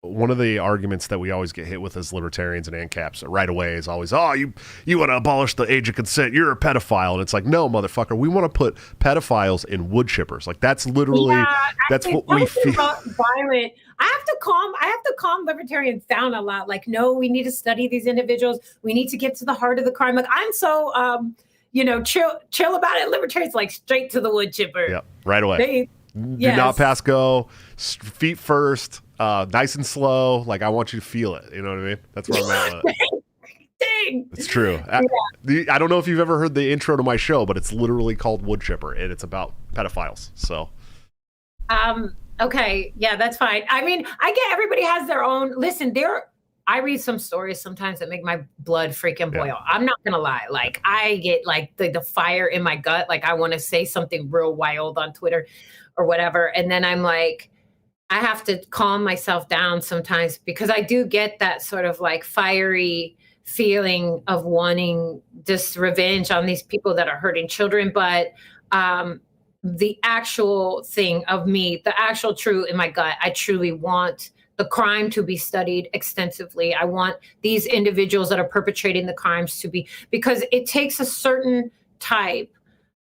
one of the arguments that we always get hit with as libertarians and ANCAPs right away is always, you want to abolish the age of consent, you're a pedophile. And it's like, no, motherfucker, we want to put pedophiles in wood chippers. Like that's literally, that's what we feel.
Violent. I have to calm libertarians down a lot. Like, no, we need to study these individuals. We need to get to the heart of the crime. Like I'm so, chill about it. Libertarians like straight to the wood chipper.
Yeah, right away. Do not pass go, feet first. Nice and slow. Like I want you to feel it. You know what I mean? That's where I'm at.
Dang.
It's true. Yeah. I don't know if you've ever heard the intro to my show, but it's literally called Wood Chipper, and it's about pedophiles. So.
Okay. Yeah, that's fine. I mean, I get everybody has their own. Listen, I read some stories sometimes that make my blood freaking boil. Yeah. I'm not gonna lie. Like I get like the fire in my gut. Like I want to say something real wild on Twitter or whatever, and then I'm like. I have to calm myself down sometimes because I do get that sort of like fiery feeling of wanting this revenge on these people that are hurting children. But the actual thing of me, the actual true in my gut, I truly want the crime to be studied extensively. I want these individuals that are perpetrating the crimes to be, because it takes a certain type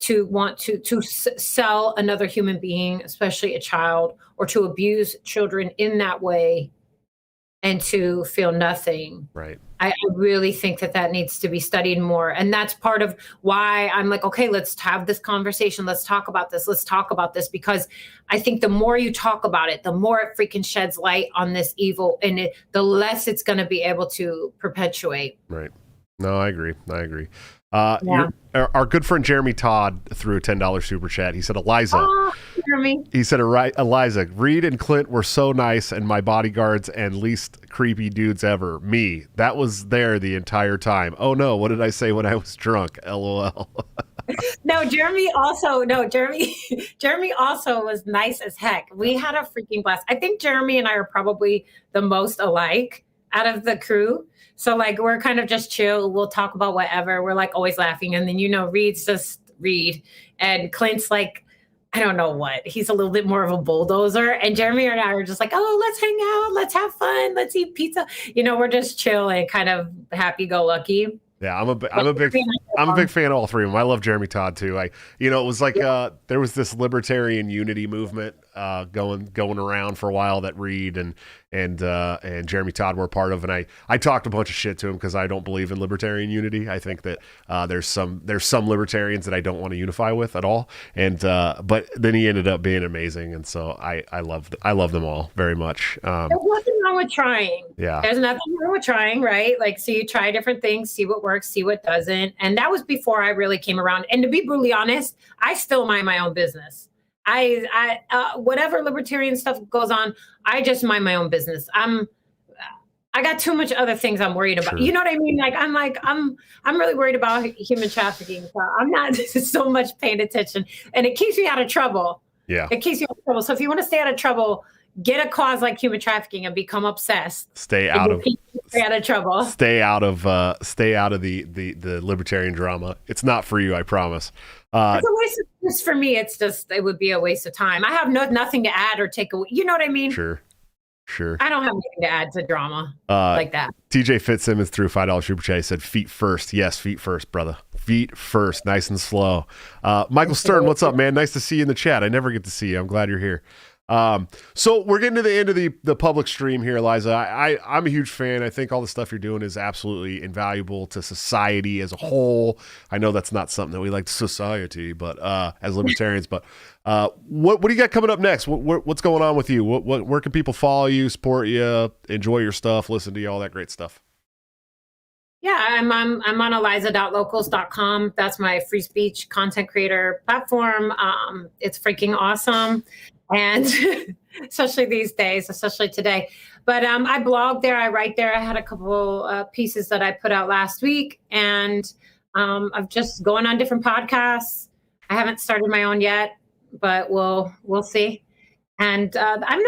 to want to sell another human being, especially a child, or to abuse children in that way and to feel nothing.
Right.
I really think that needs to be studied more. And that's part of why I'm like, okay, let's have this conversation. Let's talk about this. Let's talk about this, because I think the more you talk about it, the more it freaking sheds light on this evil, and the less it's going to be able to perpetuate.
Right. No, I agree. Our good friend Jeremy Todd threw a $10 super chat. He said, Eliza.
Oh, Jeremy.
He said, Eliza, Reed and Clint were so nice and my bodyguards and least creepy dudes ever. Me. That was there the entire time. Oh no, what did I say when I was drunk? LOL.
Jeremy also was nice as heck. We had a freaking blast. I think Jeremy and I are probably the most alike out of the crew. So like we're kind of just chill. We'll talk about whatever. We're like always laughing. And then Reed's just Reed. And Clint's like I don't know what. He's a little bit more of a bulldozer. And Jeremy and I are just like, oh, let's hang out, let's have fun, let's eat pizza. We're just chilling, kind of happy-go-lucky.
Yeah, I'm a big fan of all three of them. I love Jeremy Todd too. It was like there was this libertarian unity movement going around for a while that Reed and Jeremy Todd were a part of, and I talked a bunch of shit to him because I don't believe in libertarian unity. I think that there's some libertarians that I don't want to unify with at all, and but then he ended up being amazing, and so I love them all very much.
There's nothing wrong with trying.
Yeah,
there's nothing wrong with trying, right? Like, so you try different things, see what works, see what doesn't, and that was before I really came around. And to be brutally honest, I still mind my own business. I whatever libertarian stuff goes on, I just mind my own business. I got too much other things I'm worried about.
Sure.
You know what I mean? Like, I'm really worried about human trafficking. So I'm not so much paying attention, and it keeps me out of trouble.
Yeah,
it keeps you out of trouble. So if you want to stay out of trouble, get a cause like human trafficking and become obsessed.
Stay out of
trouble.
Stay out of the libertarian drama. It's not for you, I promise.
It's a waste of, just for me. It would be a waste of time. I have nothing to add or take away. You know what I mean?
Sure.
I don't have anything to add to drama like that.
TJ Fitzsimmons threw $5 super chat. He said, "Feet first." Yes, feet first, brother. Feet first, nice and slow. Michael Stern, what's up, man? Nice to see you in the chat. I never get to see you. I'm glad you're here. So we're getting to the end of the public stream here, Eliza. I'm a huge fan. I think all the stuff you're doing is absolutely invaluable to society as a whole. I know that's not something that we like to society, but as libertarians. But what do you got coming up next? What's going on with you? Where can people follow you, support you, enjoy your stuff, listen to you, all that great stuff?
Yeah, I'm on eliza.locals.com. That's my free speech content creator platform. It's freaking awesome. And especially these days, especially today. But I blog there, I write there. I had a couple pieces that I put out last week, and I'm just going on different podcasts. I haven't started my own yet, but we'll see. And I'm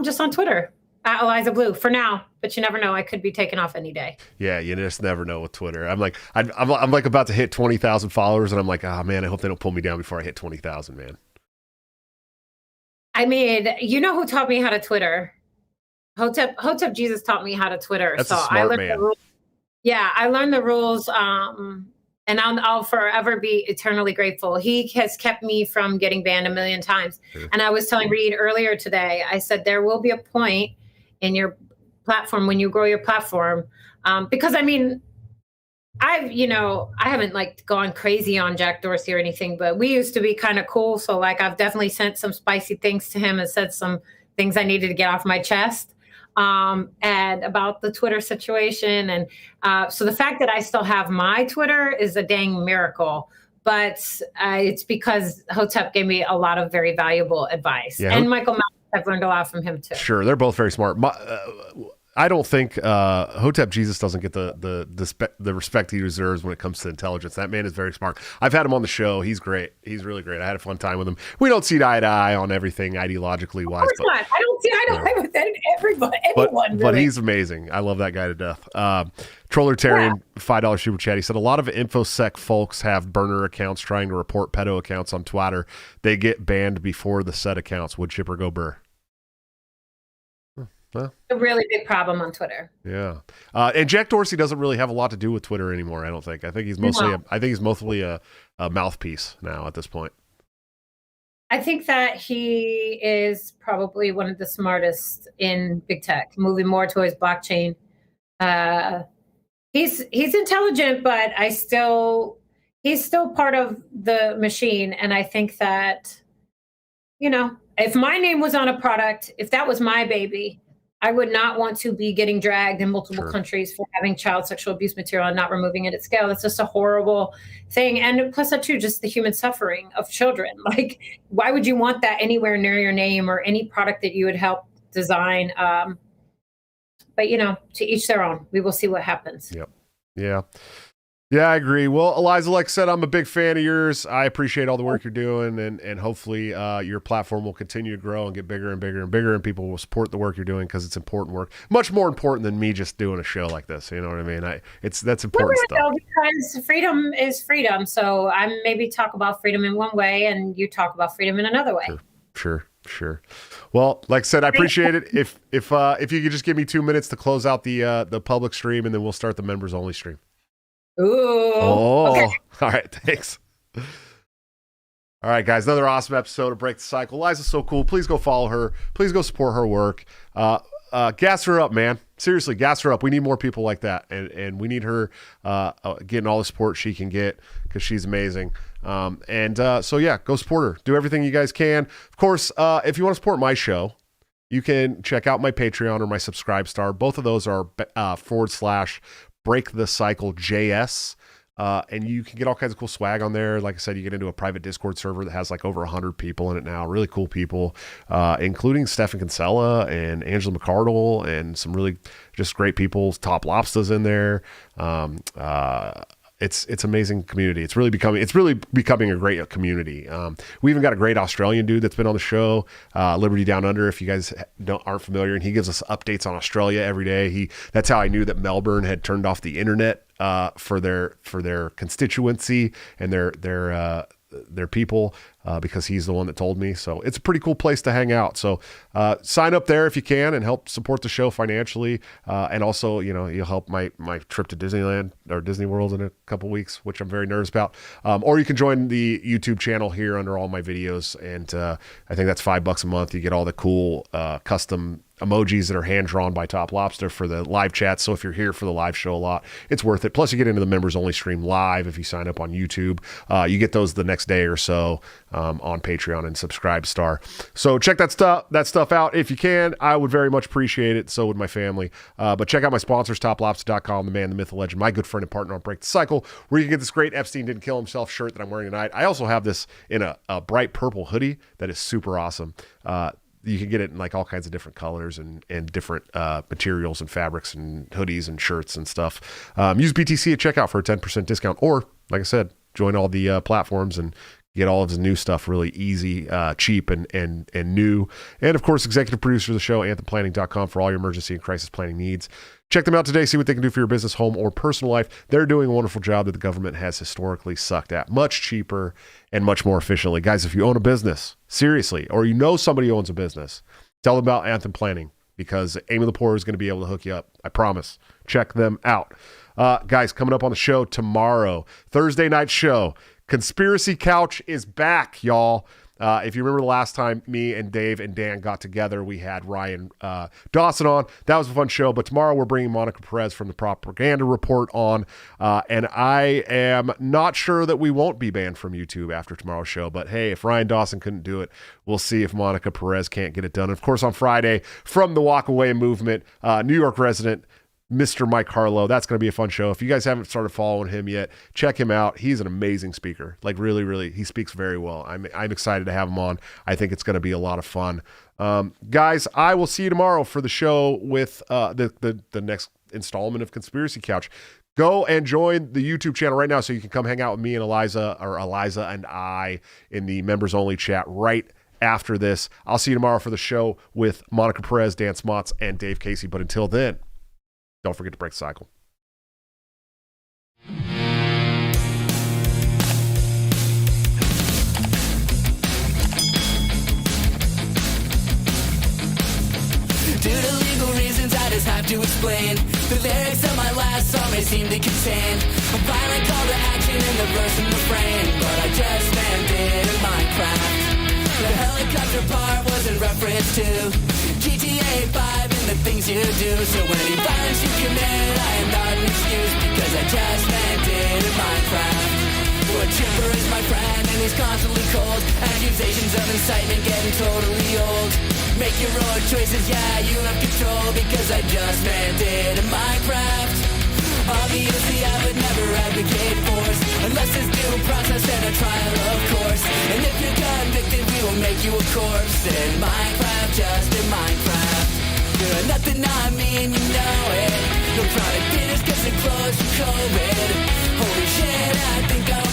just on Twitter at Eliza Bleu for now, but you never know. I could be taken off any day.
Yeah, you just never know with Twitter. I'm like about to hit 20,000 followers, and I'm like, oh man, I hope they don't pull me down before I hit 20,000, man.
I mean, you know who taught me how to Twitter? Hotep Jesus taught me how to Twitter.
That's
so
a smart
I learned
man.
the rules. Yeah, I learned the rules, and I'll forever be eternally grateful. He has kept me from getting banned a million times. Sure. And I was telling Reed earlier today, I said there will be a point in your platform when you grow your platform, because I mean, I haven't like gone crazy on Jack Dorsey or anything, but we used to be kind of cool. So like, I've definitely sent some spicy things to him and said some things I needed to get off my chest, and about the Twitter situation. And so the fact that I still have my Twitter is a dang miracle, but it's because Hotep gave me a lot of very valuable advice. Yeah. And Michael Malcolm, I've learned a lot from him too.
Sure. They're both very smart. I don't think Hotep Jesus doesn't get the respect he deserves when it comes to intelligence. That man is very smart. I've had him on the show. He's great. He's really great. I had a fun time with him. We don't see eye to eye on everything ideologically wise.
Of course not. I don't see eye to eye with anyone.
But he's amazing. I love that guy to death. Trollertarian, $5 super chat. He said, a lot of InfoSec folks have burner accounts trying to report pedo accounts on Twitter. They get banned before the said accounts. Would chipper go burr?
Huh? A really big problem on Twitter.
Yeah, and Jack Dorsey doesn't really have a lot to do with Twitter anymore. I don't think. I think he's mostly a mouthpiece now at this point.
I think that he is probably one of the smartest in big tech, moving more towards blockchain. He's intelligent, but he's still part of the machine. And I think that, if my name was on a product, if that was my baby, I would not want to be getting dragged in multiple countries for having child sexual abuse material and not removing it at scale. That's just a horrible thing. And plus that too, just the human suffering of children. Like, why would you want that anywhere near your name or any product that you would help design? But to each their own. We will see what happens.
Yep. Yeah. Yeah, I agree. Well, Eliza, like I said, I'm a big fan of yours. I appreciate all the work you're doing, and hopefully your platform will continue to grow and get bigger and bigger and bigger, and people will support the work you're doing because it's important work. Much more important than me just doing a show like this. You know what I mean? That's important stuff.
Because freedom is freedom. So I maybe talk about freedom in one way, and you talk about freedom in another way.
Sure. Well, like I said, I appreciate it. If you could just give me 2 minutes to close out the public stream, and then we'll start the members only stream.
Ooh.
Oh,
okay.
All right. Thanks. All right, guys. Another awesome episode of Break the Cycle. Eliza's so cool. Please go follow her. Please go support her work. Gas her up, man. Seriously, gas her up. We need more people like that, and we need her getting all the support she can get because she's amazing. So yeah, go support her. Do everything you guys can. Of course, if you want to support my show, you can check out my Patreon or my Subscribe Star. Both of those are / Break the Cycle JS. And you can get all kinds of cool swag on there. Like I said, you get into a private Discord server that has like over 100 people in it now. Really cool people, including Stefan Kinsella and Angela McCardle and some really just great people. Top Lobster's in there. It's amazing community. It's really becoming a great community. We even got a great Australian dude that's been on the show, Liberty Down Under. If you guys aren't familiar, and he gives us updates on Australia every day. That's how I knew that Melbourne had turned off the internet for their constituency and their people, because he's the one that told me. So it's a pretty cool place to hang out. So sign up there if you can and help support the show financially. And also, you'll help my trip to Disneyland or Disney World in a couple weeks, which I'm very nervous about. Or you can join the YouTube channel here under all my videos. And I think that's $5 a month. You get all the cool custom emojis that are hand-drawn by Top Lobster for the live chat. So if you're here for the live show a lot, it's worth it. Plus, you get into the members only stream live if you sign up on YouTube. You get those the next day or so on Patreon and Subscribe Star. So check that stuff out if you can. I would very much appreciate it. So would my family. But check out my sponsors, toplobster.com, the man, the myth, the legend, my good friend and partner on Break the Cycle, where you can get this great Epstein Didn't Kill Himself shirt that I'm wearing tonight. I also have this in a bright purple hoodie that is super awesome. You can get it in like all kinds of different colors and different materials and fabrics and hoodies and shirts and stuff. Use BTC at checkout for a 10% discount, or like I said, join all the platforms and get all of his new stuff really easy, cheap, and new. And of course, executive producer of the show, anthemplanning.com, for all your emergency and crisis planning needs. Check them out today. See what they can do for your business, home, or personal life. They're doing a wonderful job that the government has historically sucked at. Much cheaper and much more efficiently. Guys, if you own a business, seriously, or you know somebody who owns a business, tell them about Anthem Planning, because Amy Lepore is going to be able to hook you up. I promise. Check them out. Guys, coming up on the show tomorrow, Thursday night show, Conspiracy Couch is back, y'all. If you remember the last time me and Dave and Dan got together, we had Ryan Dawson on. That was a fun show. But tomorrow we're bringing Monica Perez from the Propaganda Report on. And I am not sure that we won't be banned from YouTube after tomorrow's show. But hey, if Ryan Dawson couldn't do it, we'll see if Monica Perez can't get it done. And of course, on Friday, from the Walk Away movement, New York resident Mr. Mike Harlow. That's going to be a fun show. If you guys haven't started following him yet, check him out. He's an amazing speaker. Like really, really, he speaks very well. I'm excited to have him on. I think it's going to be a lot of fun. Guys, I will see you tomorrow for the show with the next installment of Conspiracy Couch. Go and join the YouTube channel right now so you can come hang out with me and Eliza and I in the members only chat right after this. I'll see you tomorrow for the show with Monica Perez, Dan Smots, and Dave Casey. But until then, don't forget to break the cycle.
Due to legal reasons, I just have to explain. The lyrics of my last song may seem to contain a violent call to action in the verse and refrain, but I just landed in Minecraft. The helicopter part was in reference to GTA 5 and the things you do. So any violence you commit, I am not an excuse, because I just landed in Minecraft. A chipper is my friend and he's constantly cold. Accusations of incitement getting totally old. Make your own choices, yeah, you have control, because I just landed in Minecraft. Obviously I would never advocate force, unless there's due process and a trial, of course. And if you're convicted, we will make you a corpse. In Minecraft, just in Minecraft. You're nothing I mean, you know it. No product dinners, cause it closed. COVID. Holy shit, I think I